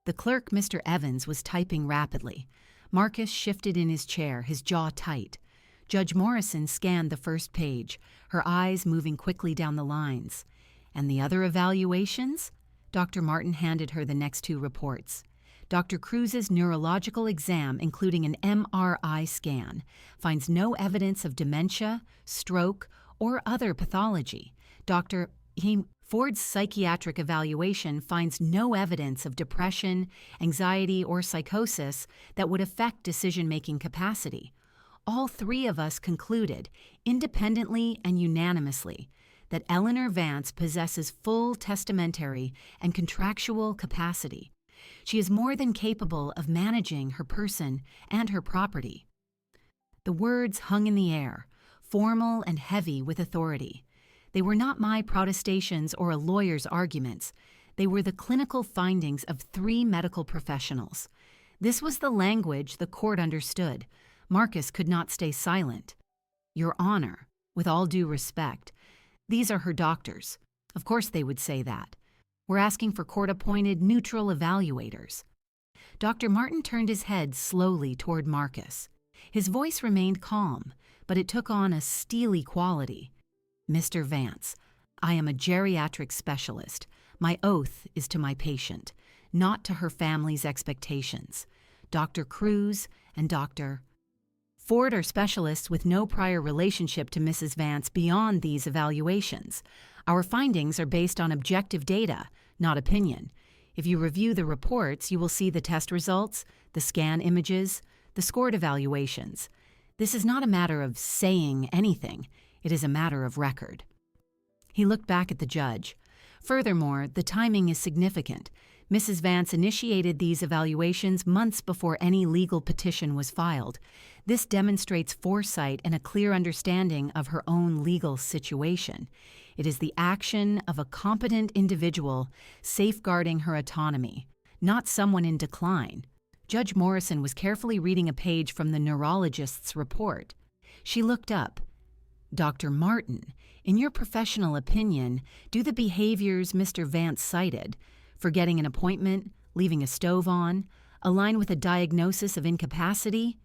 The clerk, Mr. Evans, was typing rapidly. Marcus shifted in his chair, his jaw tight. Judge Morrison scanned the first page, her eyes moving quickly down the lines. And the other evaluations? Dr. Martin handed her the next two reports. Dr. Cruz's neurological exam, including an MRI scan, finds no evidence of dementia, stroke, or other pathology. Ford's psychiatric evaluation finds no evidence of depression, anxiety, or psychosis that would affect decision-making capacity. All three of us concluded, independently and unanimously, that Eleanor Vance possesses full testamentary and contractual capacity. She is more than capable of managing her person and her property. The words hung in the air, formal and heavy with authority. They were not my protestations or a lawyer's arguments. They were the clinical findings of three medical professionals. This was the language the court understood. Marcus could not stay silent. Your Honor, with all due respect, these are her doctors. Of course they would say that. We're asking for court-appointed neutral evaluators. Dr. Martin turned his head slowly toward Marcus. His voice remained calm, but it took on a steely quality. Mr. Vance, I am a geriatric specialist. My oath is to my patient, not to her family's expectations. Dr. Cruz and Dr. Ford are specialists with no prior relationship to Mrs. Vance beyond these evaluations. Our findings are based on objective data, not opinion. If you review the reports, you will see the test results, the scan images, the scored evaluations. This is not a matter of saying anything. It is a matter of record. He looked back at the judge. Furthermore, the timing is significant. Mrs. Vance initiated these evaluations months before any legal petition was filed. This demonstrates foresight and a clear understanding of her own legal situation. It is the action of a competent individual safeguarding her autonomy, not someone in decline. Judge Morrison was carefully reading a page from the neurologist's report. She looked up. Dr. Martin, in your professional opinion, do the behaviors Mr. Vance cited, forgetting an appointment, leaving a stove on, align with a diagnosis of incapacity?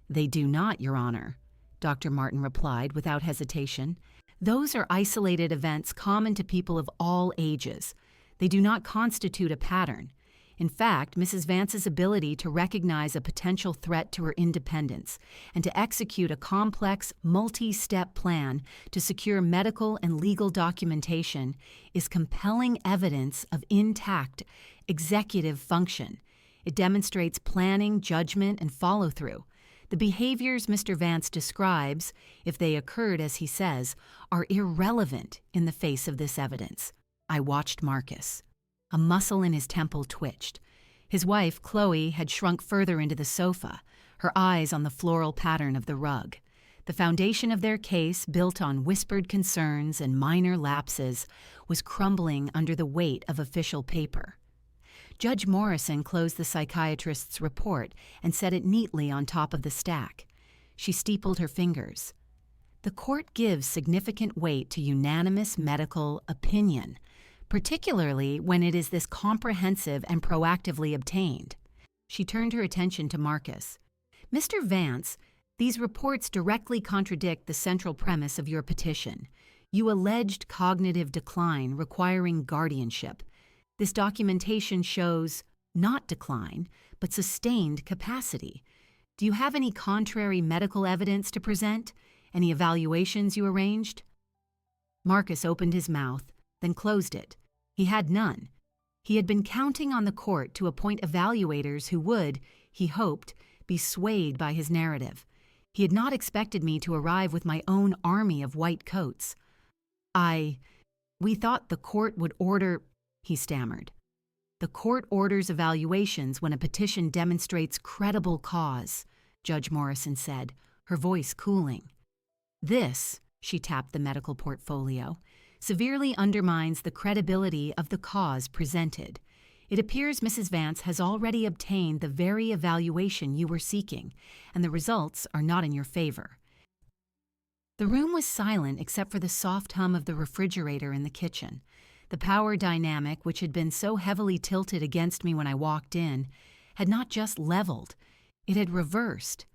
They do not, Your Honor, Dr. Martin replied without hesitation. Those are isolated events common to people of all ages. They do not constitute a pattern. In fact, Mrs. Vance's ability to recognize a potential threat to her independence and to execute a complex, multi-step plan to secure medical and legal documentation is compelling evidence of intact executive function. It demonstrates planning, judgment, and follow-through. The behaviors Mr. Vance describes, if they occurred as he says, are irrelevant in the face of this evidence. I watched Marcus. A muscle in his temple twitched. His wife, Chloe, had shrunk further into the sofa, her eyes on the floral pattern of the rug. The foundation of their case, built on whispered concerns and minor lapses, was crumbling under the weight of official paper. Judge Morrison closed the psychiatrist's report and set it neatly on top of the stack. She steepled her fingers. The court gives significant weight to unanimous medical opinion, particularly when it is this comprehensive and proactively obtained. She turned her attention to Marcus. Mr. Vance, these reports directly contradict the central premise of your petition. You alleged cognitive decline requiring guardianship. This documentation shows not decline, but sustained capacity. Do you have any contrary medical evidence to present? Any evaluations you arranged? Marcus opened his mouth, then closed it. He had none. He had been counting on the court to appoint evaluators who would, he hoped, be swayed by his narrative. He had not expected me to arrive with my own army of white coats. We thought the court would order, he stammered. The court orders evaluations when a petition demonstrates credible cause, Judge Morrison said, her voice cooling. This, she tapped the medical portfolio, severely undermines the credibility of the cause presented. It appears Mrs. Vance has already obtained the very evaluation you were seeking, and the results are not in your favor." The room was silent except for the soft hum of the refrigerator in the kitchen. The power dynamic, which had been so heavily tilted against me when I walked in, had not just leveled, it had reversed.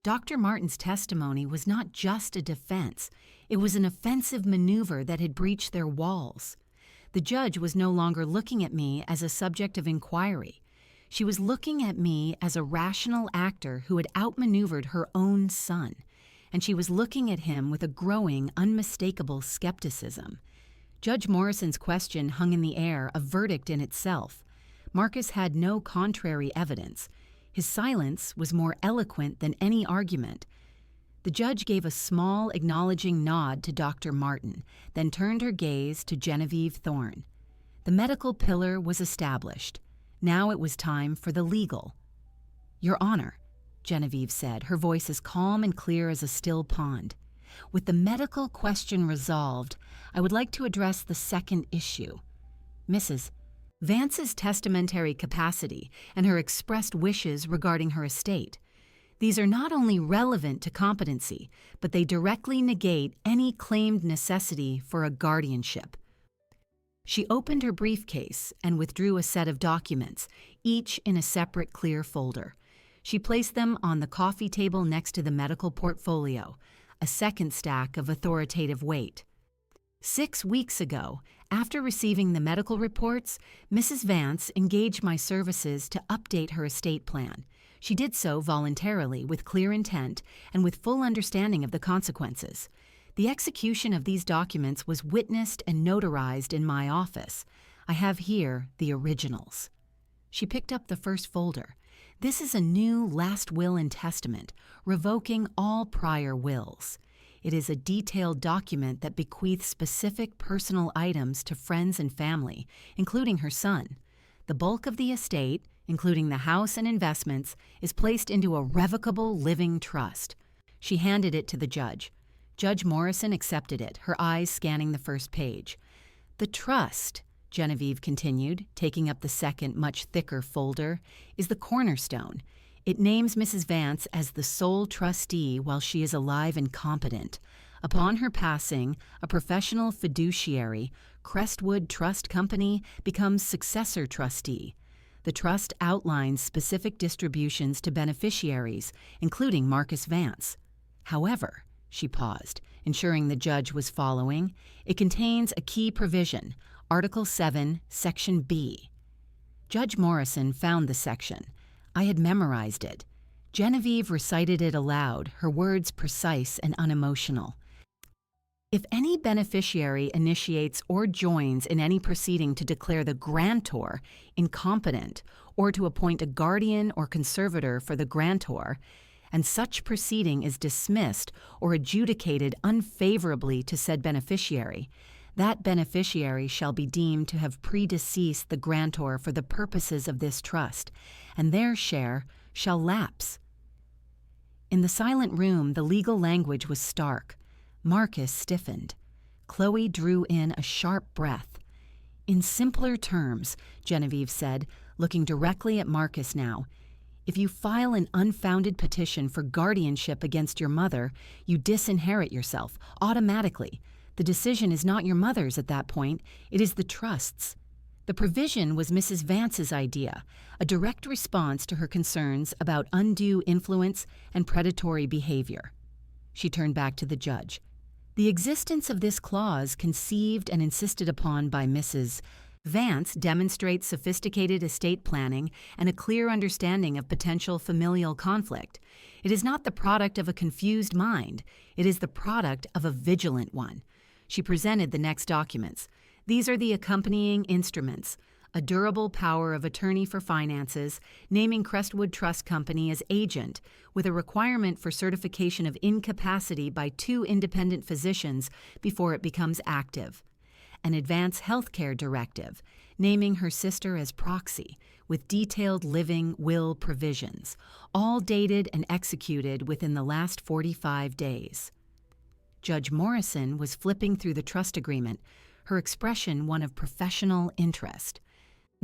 Dr. Martin's testimony was not just a defense, it was an offensive maneuver that had breached their walls. The judge was no longer looking at me as a subject of inquiry. She was looking at me as a rational actor who had outmaneuvered her own son, and she was looking at him with a growing, unmistakable skepticism. Judge Morrison's question hung in the air, a verdict in itself. Marcus had no contrary evidence. His silence was more eloquent than any argument. The judge gave a small, acknowledging nod to Dr. Martin, then turned her gaze to Genevieve Thorne. The medical pillar was established. Now it was time for the legal. "Your Honor," Genevieve said, her voice as calm and clear as a still pond. "With the medical question resolved, I would like to address the second issue. Mrs. Vance's testamentary capacity and her expressed wishes regarding her estate. These are not only relevant to competency, but they directly negate any claimed necessity for a guardianship." She opened her briefcase and withdrew a set of documents, each in a separate clear folder. She placed them on the coffee table next to the medical portfolio, a second stack of authoritative weight. 6 weeks ago, after receiving the medical reports, Mrs. Vance engaged my services to update her estate plan. She did so voluntarily, with clear intent, and with full understanding of the consequences. The execution of these documents was witnessed and notarized in my office. I have here the originals. She picked up the first folder. This is a new last will and testament, revoking all prior wills. It is a detailed document that bequeaths specific personal items to friends and family, including her son. The bulk of the estate, including the house and investments, is placed into a revocable living trust. She handed it to the judge. Judge Morrison accepted it, her eyes scanning the first page. "The trust," Genevieve continued, taking up the second, much thicker folder, "is the cornerstone. It names Mrs. Vance as the sole trustee while she is alive and competent. Upon her passing, a professional fiduciary, Crestwood Trust Company, becomes successor trustee. The trust outlines specific distributions to beneficiaries, including Marcus Vance. However," she paused, ensuring the judge was following, "it contains a key provision, Article 7, Section B." Judge Morrison found the section. I had memorized it. Genevieve recited it aloud, her words precise and unemotional. "If any beneficiary initiates or joins in any proceeding to declare the grantor incompetent or to appoint a guardian or conservator for the grantor, and such proceeding is dismissed or adjudicated unfavorably to said beneficiary, that beneficiary shall be deemed to have predeceased the grantor for the purposes of this trust, and their share shall lapse." In the silent room, the legal language was stark. Marcus stiffened. Chloe drew in a sharp breath. "In simpler terms," Genevieve said, looking directly at Marcus now, "if you file an unfounded petition for guardianship against your mother, you disinherit yourself, automatically. The decision is not your mother's at that point, it is the trust's. The provision was Mrs. Vance's idea, a direct response to her concerns about undue influence and predatory behavior." She turned back to the judge. "The existence of this clause, conceived and insisted upon by Mrs. Vance, demonstrates sophisticated estate planning and a clear understanding of potential familial conflict. It is not the product of a confused mind, it is the product of a vigilant one." She presented the next documents. "These are the accompanying instruments: a durable power of attorney for finances, naming Crestwood Trust Company as agent, with a requirement for certification of incapacity by 2 independent physicians before it becomes active. An advance health care directive, naming her sister as proxy, with detailed living will provisions, all dated and executed within the last 45 days. Judge Morrison was flipping through the trust agreement, her expression one of professional interest.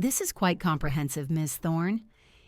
This is quite comprehensive, Ms. Thorne.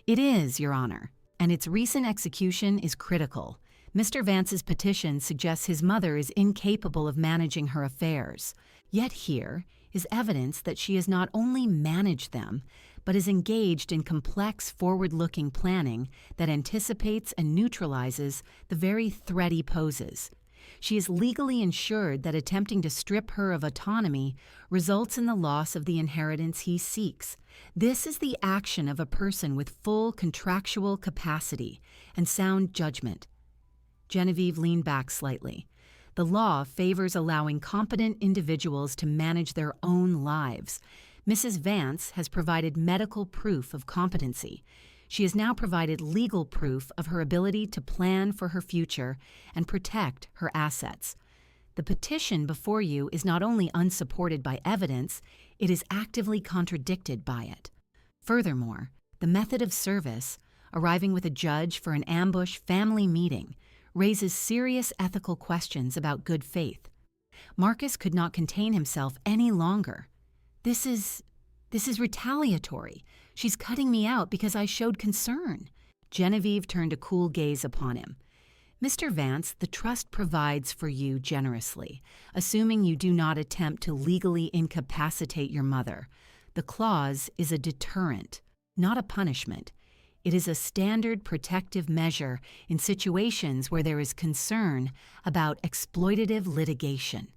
It is, Your Honor, and its recent execution is critical. Mr. Vance's petition suggests his mother is incapable of managing her affairs. Yet here is evidence that she has not only managed them, but is engaged in complex, forward-looking planning that anticipates and neutralizes the very threat he poses. She is legally ensured that attempting to strip her of autonomy results in the loss of the inheritance he seeks. This is the action of a person with full contractual capacity and sound judgment. Genevieve leaned back slightly. The law favors allowing competent individuals to manage their own lives. Mrs. Vance has provided medical proof of competency. She has now provided legal proof of her ability to plan for her future and protect her assets. The petition before you is not only unsupported by evidence, it is actively contradicted by it. Furthermore, the method of service, arriving with a judge for an ambush family meeting, raises serious ethical questions about good faith. Marcus could not contain himself any longer. This is retaliatory. She's cutting me out because I showed concern. Genevieve turned a cool gaze upon him. Mr. Vance, the trust provides for you generously, assuming you do not attempt to legally incapacitate your mother. The clause is a deterrent, not a punishment. It is a standard protective measure in situations where there is concern about exploitative litigation.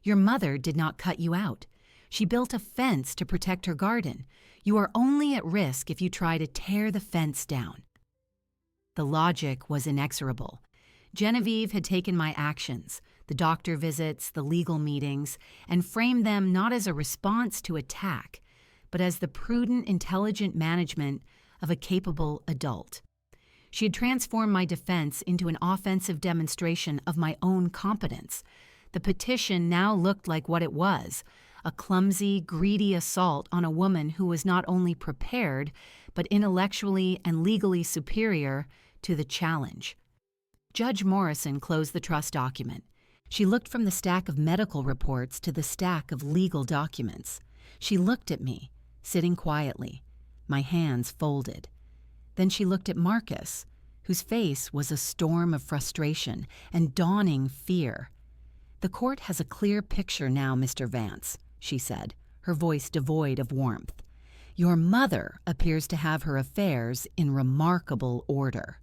Your mother did not cut you out. She built a fence to protect her garden. You are only at risk if you try to tear the fence down. The logic was inexorable. Genevieve had taken my actions, the doctor visits, the legal meetings, and framed them not as a response to attack, but as the prudent, intelligent management of a capable adult. She had transformed my defense into an offensive demonstration of my own competence. The petition now looked like what it was, a clumsy, greedy assault on a woman who was not only prepared, but intellectually and legally superior to the challenge. Judge Morrison closed the trust document. She looked from the stack of medical reports to the stack of legal documents. She looked at me, sitting quietly, my hands folded. Then she looked at Marcus, whose face was a storm of frustration and dawning fear. "The court has a clear picture now, Mr. Vance," she said, her voice devoid of warmth. "Your mother appears to have her affairs in remarkable order.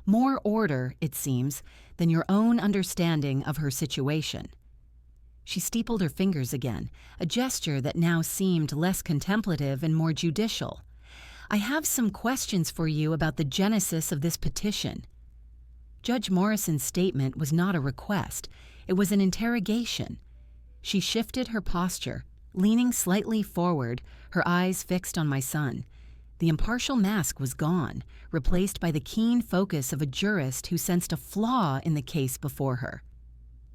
More order, it seems, than your own understanding of her situation." She steepled her fingers again, a gesture that now seemed less contemplative and more judicial. "I have some questions for you about the genesis of this petition." Judge Morrison's statement was not a request. It was an interrogation. She shifted her posture, leaning slightly forward, her eyes fixed on my son. The impartial mask was gone, replaced by the keen focus of a jurist who sensed a flaw in the case before her.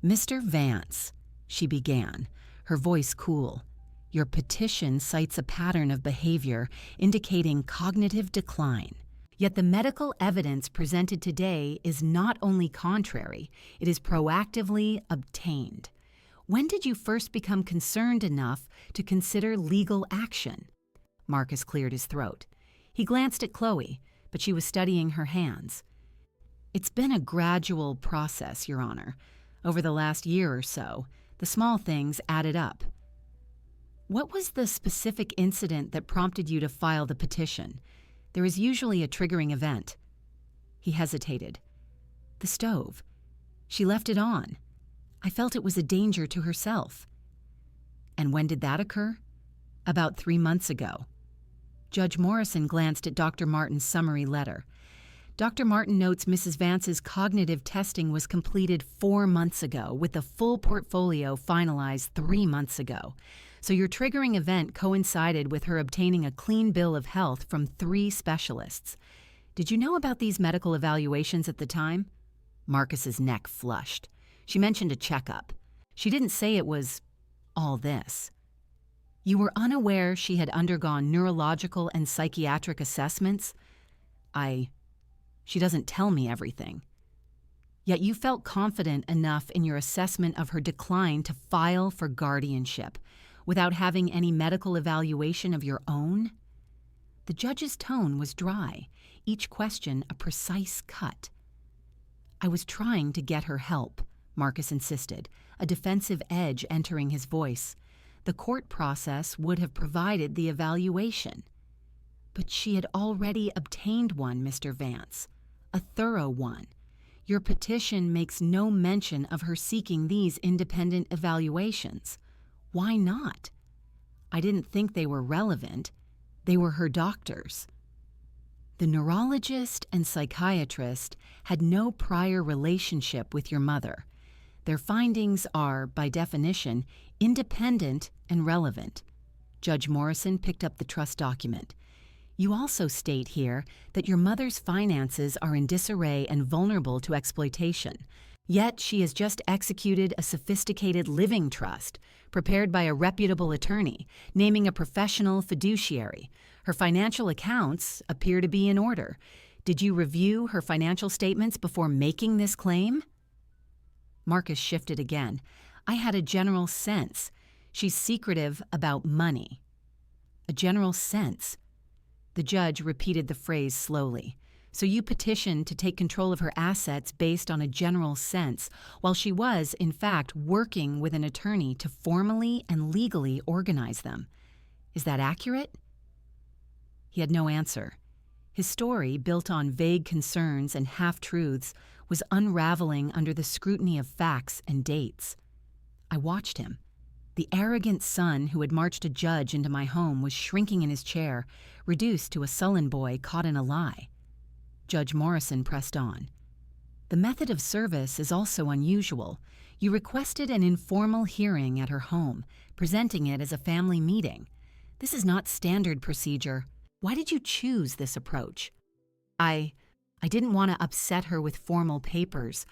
"Mr. Vance," she began, her voice cool, "your petition cites a pattern of behavior indicating cognitive decline. Yet the medical evidence presented today is not only contrary, it is proactively obtained. When did you first become concerned enough to consider legal action?" Marcus cleared his throat. He glanced at Chloe, but she was studying her hands. "It's been a gradual process, Your Honor. Over the last year or so, the small things added up." "What was the specific incident that prompted you to file the petition? There is usually a triggering event." He hesitated. "The stove. She left it on. I felt it was a danger to herself." "And when did that occur?" "About 3 months ago." Judge Morrison glanced at Dr. Martin's summary letter. Dr. Martin notes Mrs. Vance's cognitive testing was completed 4 months ago, with the full portfolio finalized 3 months ago. So your triggering event coincided with her obtaining a clean bill of health from 3 specialists. Did you know about these medical evaluations at the time? Marcus's neck flushed. She mentioned a checkup. She didn't say it was all this. You were unaware she had undergone neurological and psychiatric assessments? She doesn't tell me everything. Yet you felt confident enough in your assessment of her decline to file for guardianship. without having any medical evaluation of your own? The judge's tone was dry, each question a precise cut. I was trying to get her help, Marcus insisted, a defensive edge entering his voice. The court process would have provided the evaluation. But she had already obtained one, Mr. Vance, a thorough one. Your petition makes no mention of her seeking these independent evaluations. Why not? I didn't think they were relevant. They were her doctors. The neurologist and psychiatrist had no prior relationship with your mother. Their findings are, by definition, independent and relevant. Judge Morrison picked up the trust document. You also state here that your mother's finances are in disarray and vulnerable to exploitation. Yet she has just executed a sophisticated living trust, prepared by a reputable attorney, naming a professional fiduciary. Her financial accounts appear to be in order. Did you review her financial statements before making this claim? Marcus shifted again. I had a general sense. She's secretive about money. A general sense. The judge repeated the phrase slowly. So you petitioned to take control of her assets based on a general sense, while she was, in fact, working with an attorney to formally and legally organize them. Is that accurate? He had no answer. His story, built on vague concerns and half-truths, was unraveling under the scrutiny of facts and dates. I watched him. The arrogant son who had marched a judge into my home was shrinking in his chair, reduced to a sullen boy caught in a lie. Judge Morrison pressed on. The method of service is also unusual. You requested an informal hearing at her home, presenting it as a family meeting. This is not standard procedure. Why did you choose this approach? I didn't want to upset her with formal papers.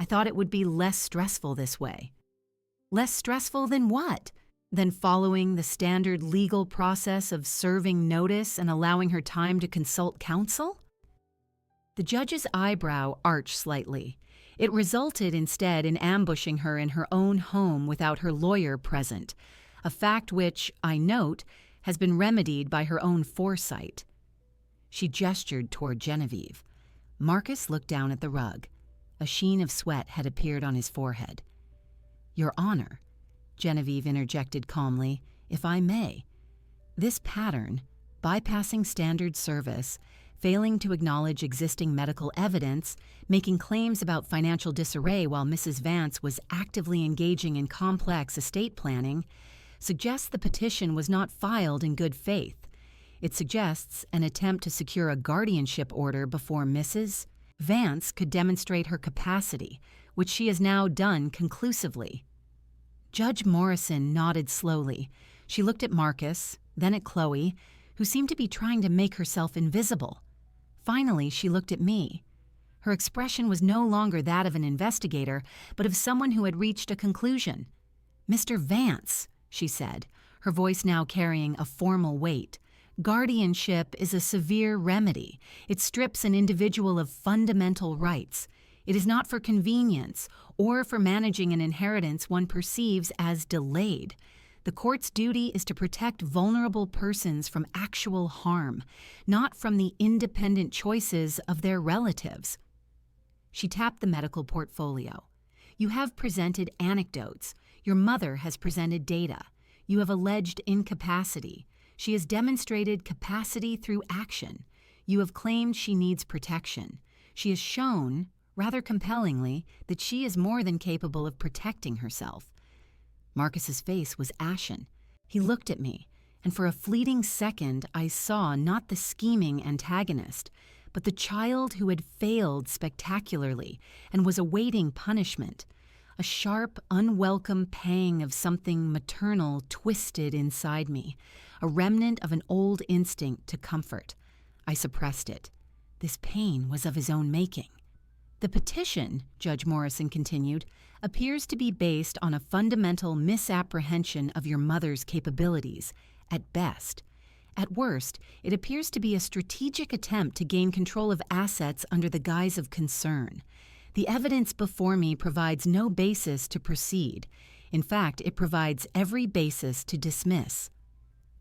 I thought it would be less stressful this way. Less stressful than what? Than following the standard legal process of serving notice and allowing her time to consult counsel? The judge's eyebrow arched slightly. It resulted instead in ambushing her in her own home without her lawyer present, a fact which, I note, has been remedied by her own foresight. She gestured toward Genevieve. Marcus looked down at the rug. A sheen of sweat had appeared on his forehead. Your Honor, Genevieve interjected calmly, if I may. This pattern, bypassing standard service, failing to acknowledge existing medical evidence, making claims about financial disarray while Mrs. Vance was actively engaging in complex estate planning, suggests the petition was not filed in good faith. It suggests an attempt to secure a guardianship order before Mrs. Vance could demonstrate her capacity, which she has now done conclusively. Judge Morrison nodded slowly. She looked at Marcus, then at Chloe, who seemed to be trying to make herself invisible. Finally, she looked at me. Her expression was no longer that of an investigator, but of someone who had reached a conclusion. Mr. Vance, she said, her voice now carrying a formal weight, guardianship is a severe remedy. It strips an individual of fundamental rights. It is not for convenience or for managing an inheritance one perceives as delayed. The court's duty is to protect vulnerable persons from actual harm, not from the independent choices of their relatives. She tapped the medical portfolio. You have presented anecdotes. Your mother has presented data. You have alleged incapacity. She has demonstrated capacity through action. You have claimed she needs protection. She has shown, rather compellingly, that she is more than capable of protecting herself. Marcus's face was ashen. He looked at me, and for a fleeting second I saw not the scheming antagonist, but the child who had failed spectacularly and was awaiting punishment. A sharp, unwelcome pang of something maternal twisted inside me, a remnant of an old instinct to comfort. I suppressed it. This pain was of his own making. The petition, Judge Morrison continued, appears to be based on a fundamental misapprehension of your mother's capabilities, at best. At worst, it appears to be a strategic attempt to gain control of assets under the guise of concern. The evidence before me provides no basis to proceed. In fact, it provides every basis to dismiss.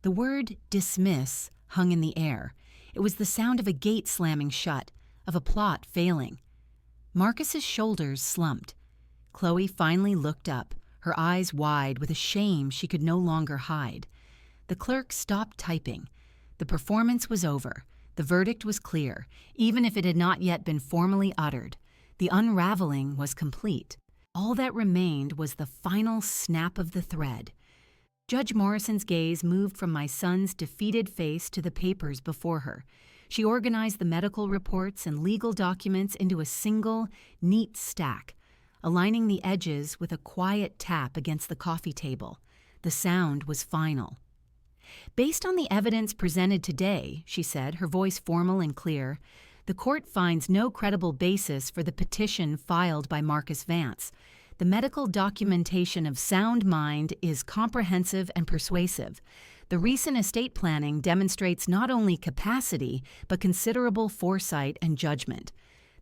The word dismiss hung in the air. It was the sound of a gate slamming shut, of a plot failing. Marcus's shoulders slumped. Chloe finally looked up, her eyes wide with a shame she could no longer hide. The clerk stopped typing. The performance was over. The verdict was clear, even if it had not yet been formally uttered. The unraveling was complete. All that remained was the final snap of the thread. Judge Morrison's gaze moved from my son's defeated face to the papers before her. She organized the medical reports and legal documents into a single, neat stack, aligning the edges with a quiet tap against the coffee table. The sound was final. "Based on the evidence presented today," she said, her voice formal and clear, "the court finds no credible basis for the petition filed by Marcus Vance. The medical documentation of sound mind is comprehensive and persuasive. The recent estate planning demonstrates not only capacity, but considerable foresight and judgment.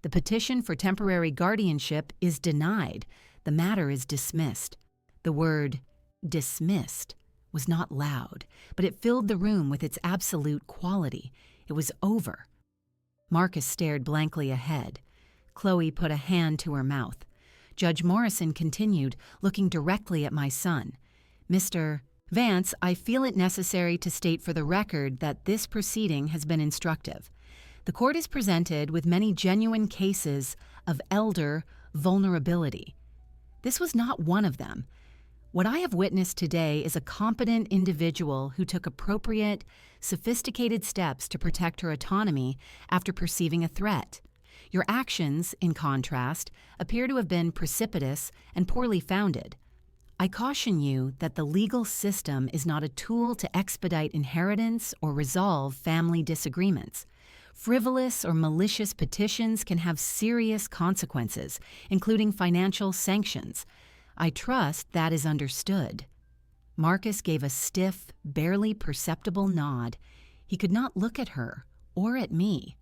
The petition for temporary guardianship is denied. The matter is dismissed." The word dismissed was not loud, but it filled the room with its absolute quality. It was over. Marcus stared blankly ahead. Chloe put a hand to her mouth. Judge Morrison continued, looking directly at my son. "Mr. Vance, I feel it necessary to state for the record that this proceeding has been instructive. The court is presented with many genuine cases of elder vulnerability. This was not one of them. What I have witnessed today is a competent individual who took appropriate, sophisticated steps to protect her autonomy after perceiving a threat. Your actions, in contrast, appear to have been precipitous and poorly founded. I caution you that the legal system is not a tool to expedite inheritance or resolve family disagreements. Frivolous or malicious petitions can have serious consequences, including financial sanctions. I trust that is understood." Marcus gave a stiff, barely perceptible nod. He could not look at her or at me.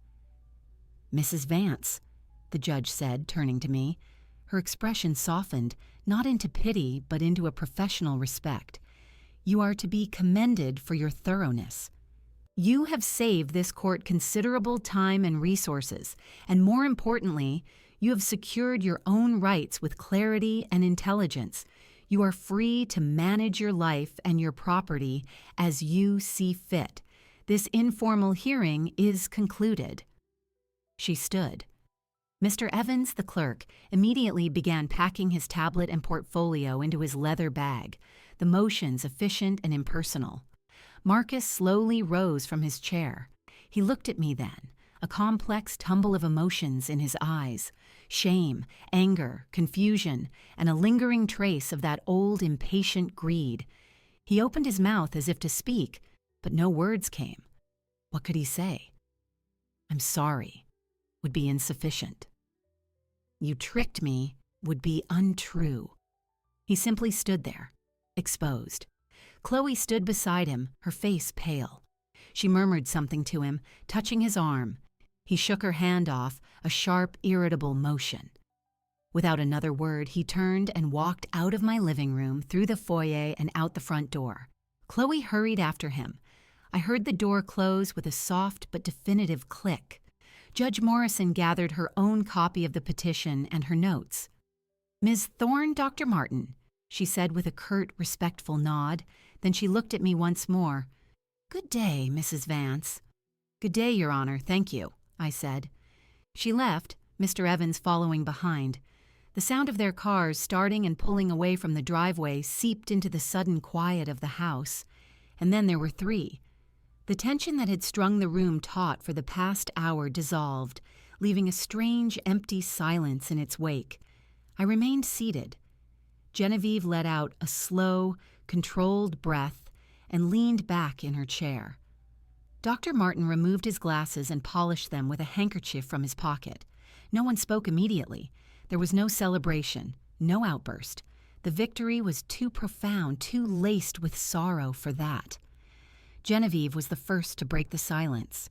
"Mrs. Vance," the judge said, turning to me. Her expression softened, not into pity, but into a professional respect. "You are to be commended for your thoroughness. You have saved this court considerable time and resources, and more importantly, you have secured your own rights with clarity and intelligence. You are free to manage your life and your property as you see fit. This informal hearing is concluded." She stood. Mr. Evans, the clerk, immediately began packing his tablet and portfolio into his leather bag, the motions efficient and impersonal. Marcus slowly rose from his chair. He looked at me then, a complex tumble of emotions in his eyes: shame, anger, confusion, and a lingering trace of that old impatient greed. He opened his mouth as if to speak, but no words came. What could he say? "I'm sorry" would be insufficient. "You tricked me" would be untrue. He simply stood there, exposed. Chloe stood beside him, her face pale. She murmured something to him, touching his arm. He shook her hand off, a sharp, irritable motion. Without another word, he turned and walked out of my living room, through the foyer and out the front door. Chloe hurried after him. I heard the door close with a soft but definitive click. Judge Morrison gathered her own copy of the petition and her notes. "Ms. Thorne, Dr. Martin," she said with a curt, respectful nod. Then she looked at me once more. "Good day, Mrs. Vance." "Good day, Your Honor, thank you," I said. She left, Mr. Evans following behind. The sound of their cars starting and pulling away from the driveway seeped into the sudden quiet of the house. And then there were three. The tension that had strung the room taut for the past hour dissolved, leaving a strange, empty silence in its wake. I remained seated. Genevieve let out a slow, controlled breath and leaned back in her chair. Dr. Martin removed his glasses and polished them with a handkerchief from his pocket. No one spoke immediately. There was no celebration, no outburst. The victory was too profound, too laced with sorrow for that. Genevieve was the first to break the silence.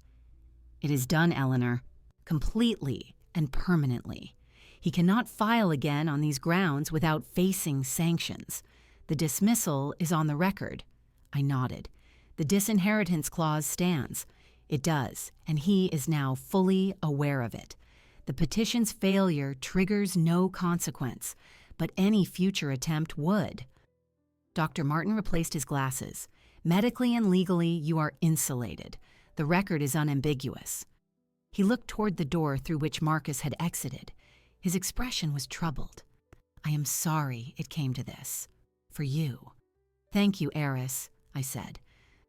"It is done, Eleanor, completely and permanently. He cannot file again on these grounds without facing sanctions. The dismissal is on the record. I nodded. The disinheritance clause stands. It does, and he is now fully aware of it. The petition's failure triggers no consequence, but any future attempt would. Dr. Martin replaced his glasses. Medically and legally, you are insulated. The record is unambiguous. He looked toward the door through which Marcus had exited. His expression was troubled. I am sorry it came to this. For you. Thank you, Eris, I said.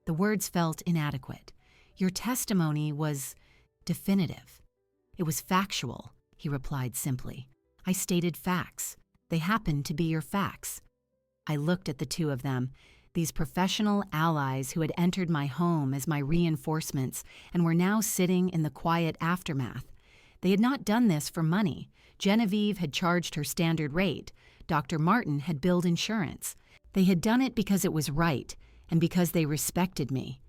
The words felt inadequate. Your testimony was definitive. It was factual, he replied simply. I stated facts. They happened to be your facts. I looked at the two of them, these professional allies who had entered my home as my reinforcements and were now sitting in the quiet aftermath. They had not done this for money. Genevieve had charged her standard rate. Dr. Martin had billed insurance. They had done it because it was right and because they respected me.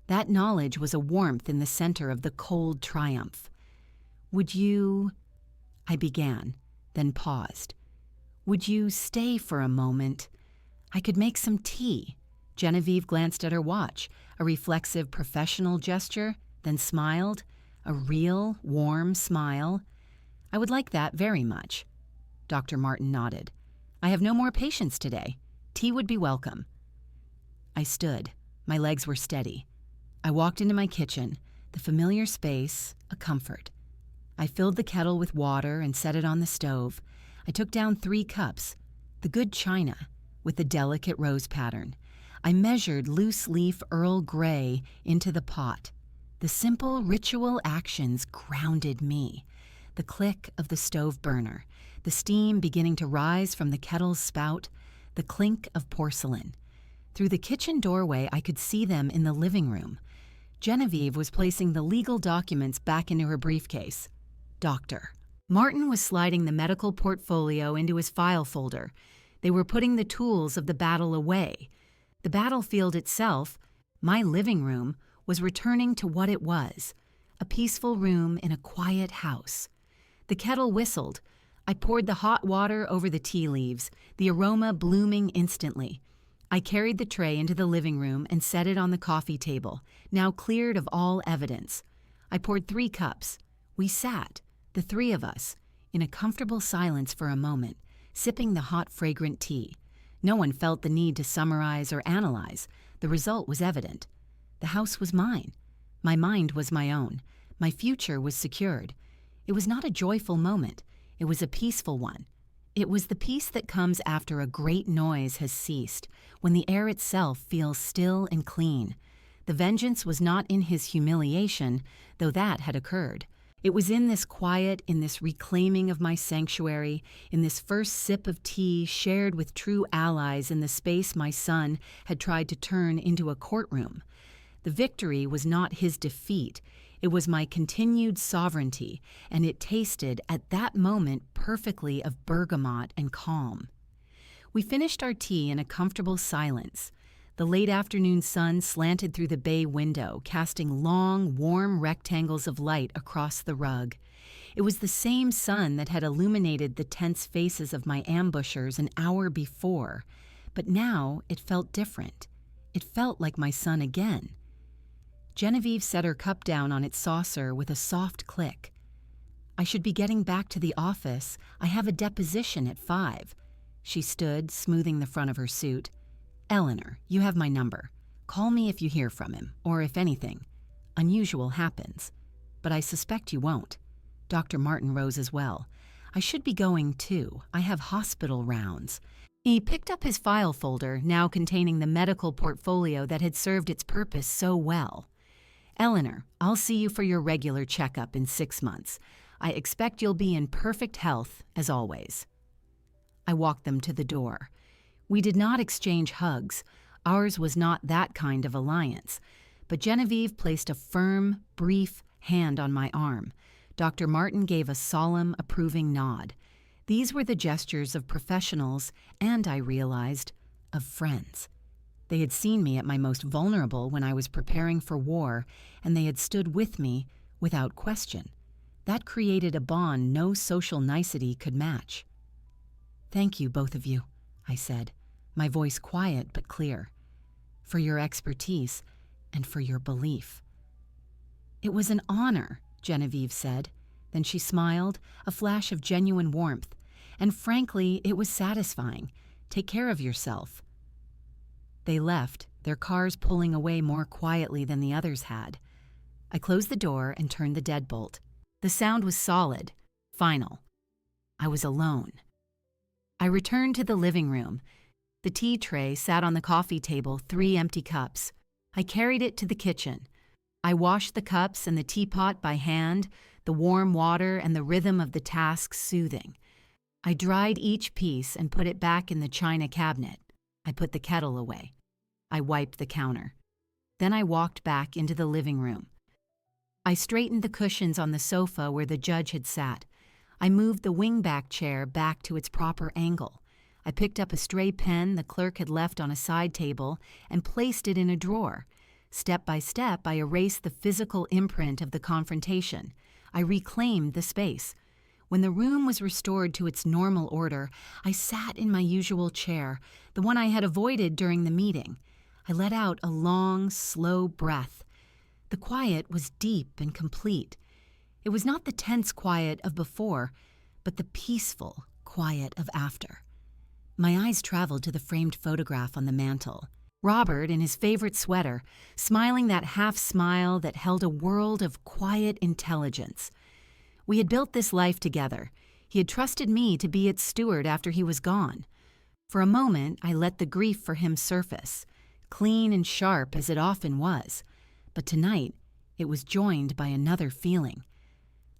That knowledge was a warmth in the center of the cold triumph. Would you... I began, then paused. Would you stay for a moment? I could make some tea. Genevieve glanced at her watch, a reflexive professional gesture, then smiled, a real, warm smile. I would like that very much. Dr. Martin nodded. I have no more patients today. Tea would be welcome. I stood. My legs were steady. I walked into my kitchen, the familiar space, a comfort. I filled the kettle with water and set it on the stove. I took down 3 cups, the good china, with the delicate rose pattern. I measured loose-leaf Earl Grey into the pot. The simple ritual actions grounded me. The click of the stove burner, the steam beginning to rise from the kettle's spout, the clink of porcelain. Through the kitchen doorway, I could see them in the living room. Genevieve was placing the legal documents back into her briefcase. Doctor. Martin was sliding the medical portfolio into his file folder. They were putting the tools of the battle away. The battlefield itself, my living room, was returning to what it was, a peaceful room in a quiet house. The kettle whistled. I poured the hot water over the tea leaves, the aroma blooming instantly. I carried the tray into the living room and set it on the coffee table, now cleared of all evidence. I poured 3 cups. We sat, the 3 of us, in a comfortable silence for a moment, sipping the hot, fragrant tea. No one felt the need to summarize or analyze. The result was evident. The house was mine. My mind was my own. My future was secured. It was not a joyful moment. It was a peaceful one. It was the peace that comes after a great noise has ceased, when the air itself feels still and clean. The vengeance was not in his humiliation, though that had occurred. It was in this quiet, in this reclaiming of my sanctuary, in this first sip of tea shared with true allies in the space my son had tried to turn into a courtroom. The victory was not his defeat. It was my continued sovereignty, and it tasted at that moment perfectly of bergamot and calm. We finished our tea in a comfortable silence. The late afternoon sun slanted through the bay window, casting long, warm rectangles of light across the rug. It was the same sun that had illuminated the tense faces of my ambushers an hour before, but now it felt different. It felt like my son again. Genevieve set her cup down on its saucer with a soft click. I should be getting back to the office. I have a deposition at 5. She stood, smoothing the front of her suit. Eleanor, you have my number. Call me if you hear from him, or if anything unusual happens. But I suspect you won't. Dr. Martin rose as well. I should be going, too. I have hospital rounds. He picked up his file folder, now containing the medical portfolio that had served its purpose so well. Eleanor, I'll see you for your regular checkup in 6 months. I expect you'll be in perfect health, as always. I walked them to the door. We did not exchange hugs. Ours was not that kind of alliance. But Genevieve placed a firm, brief hand on my arm. Dr. Martin gave a solemn, approving nod. These were the gestures of professionals and, I realized, of friends. They had seen me at my most vulnerable when I was preparing for war, and they had stood with me without question. That created a bond no social nicety could match. Thank you, both of you, I said. my voice quiet but clear. For your expertise and for your belief. It was an honor, Genevieve said. Then she smiled, a flash of genuine warmth. And frankly, it was satisfying. Take care of yourself. They left, their cars pulling away more quietly than the others had. I closed the door and turned the deadbolt. The sound was solid, final. I was alone. I returned to the living room. The tea tray sat on the coffee table, 3 empty cups. I carried it to the kitchen. I washed the cups and the teapot by hand, the warm water and the rhythm of the task soothing. I dried each piece and put it back in the china cabinet. I put the kettle away. I wiped the counter. Then I walked back into the living room. I straightened the cushions on the sofa where the judge had sat. I moved the wingback chair back to its proper angle. I picked up a stray pen the clerk had left on a side table and placed it in a drawer. Step by step, I erased the physical imprint of the confrontation. I reclaimed the space. When the room was restored to its normal order, I sat in my usual chair, the one I had avoided during the meeting. I let out a long, slow breath. The quiet was deep and complete. It was not the tense quiet of before, but the peaceful quiet of after. My eyes traveled to the framed photograph on the mantel. Robert, in his favorite sweater, smiling that half smile that held a world of quiet intelligence. We had built this life together. He had trusted me to be its steward after he was gone. For a moment, I let the grief for him surface, clean and sharp as it often was. But tonight, it was joined by another feeling.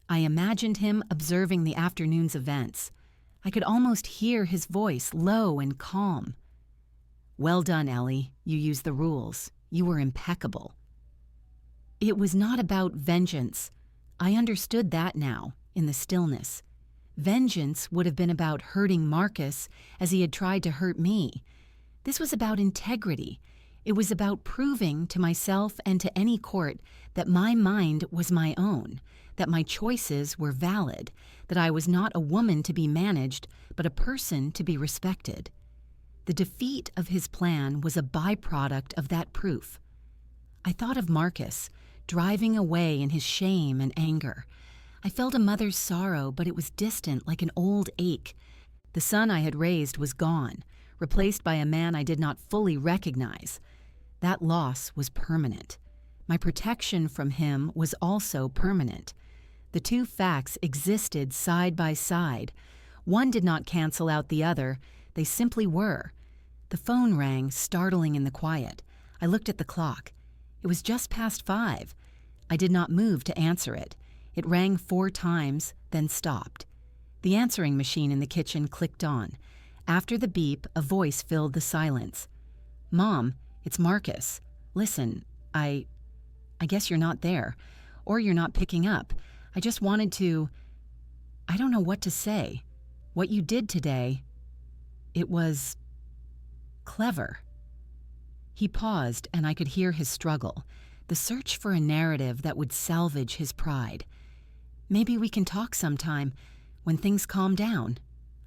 I imagined him observing the afternoon's events. I could almost hear his voice, low and calm. "Well done, Ellie. You used the rules. You were impeccable." It was not about vengeance. I understood that now, in the stillness. Vengeance would have been about hurting Marcus as he had tried to hurt me. This was about integrity. It was about proving to myself and to any court that my mind was my own, that my choices were valid, that I was not a woman to be managed, but a person to be respected. The defeat of his plan was a byproduct of that proof. I thought of Marcus, driving away in his shame and anger. I felt a mother's sorrow, but it was distant like an old ache. The son I had raised was gone, replaced by a man I did not fully recognize. That loss was permanent. My protection from him was also permanent. The two facts existed side by side. One did not cancel out the other. They simply were. The phone rang, startling in the quiet. I looked at the clock. It was just past 5. I did not move to answer it. It rang 4 times, then stopped. The answering machine in the kitchen clicked on. After the beep, a voice filled the silence. "Mom, it's Marcus. Listen, I guess you're not there, or you're not picking up. I just wanted to... I don't know what to say. What you did today, it was... clever." He paused, and I could hear his struggle, the search for a narrative that would salvage his pride. "Maybe we can talk sometime, when things calm down."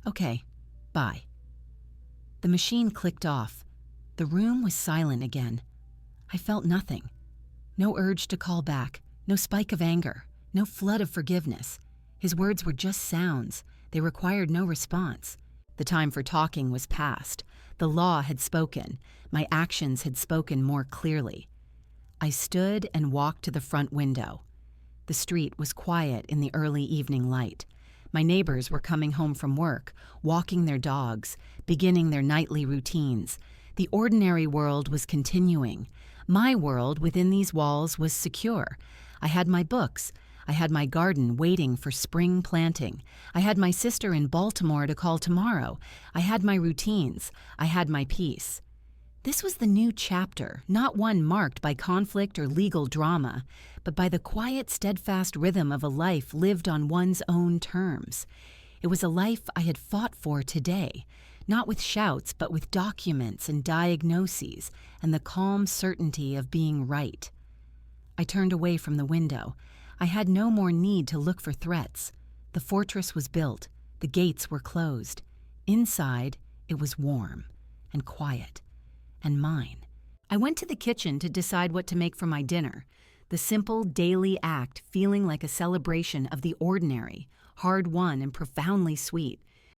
"Okay, bye." The machine clicked off. The room was silent again. I felt nothing. No urge to call back, no spike of anger, no flood of forgiveness. His words were just sounds. They required no response. The time for talking was past. The law had spoken. My actions had spoken more clearly. I stood and walked to the front window. The street was quiet in the early evening light. My neighbors were coming home from work, walking their dogs, beginning their nightly routines. The ordinary world was continuing. My world within these walls was secure. I had my books. I had my garden waiting for spring planting. I had my sister in Baltimore to call tomorrow. I had my routines. I had my peace. This was the new chapter, not one marked by conflict or legal drama, but by the quiet, steadfast rhythm of a life lived on one's own terms. It was a life I had fought for today, not with shouts, but with documents and diagnoses and the calm certainty of being right. I turned away from the window. I had no more need to look for threats. The fortress was built. The gates were closed. Inside, it was warm. and quiet, and mine. I went to the kitchen to decide what to make for my dinner, the simple daily act feeling like a celebration of the ordinary, hard-won and profoundly sweet.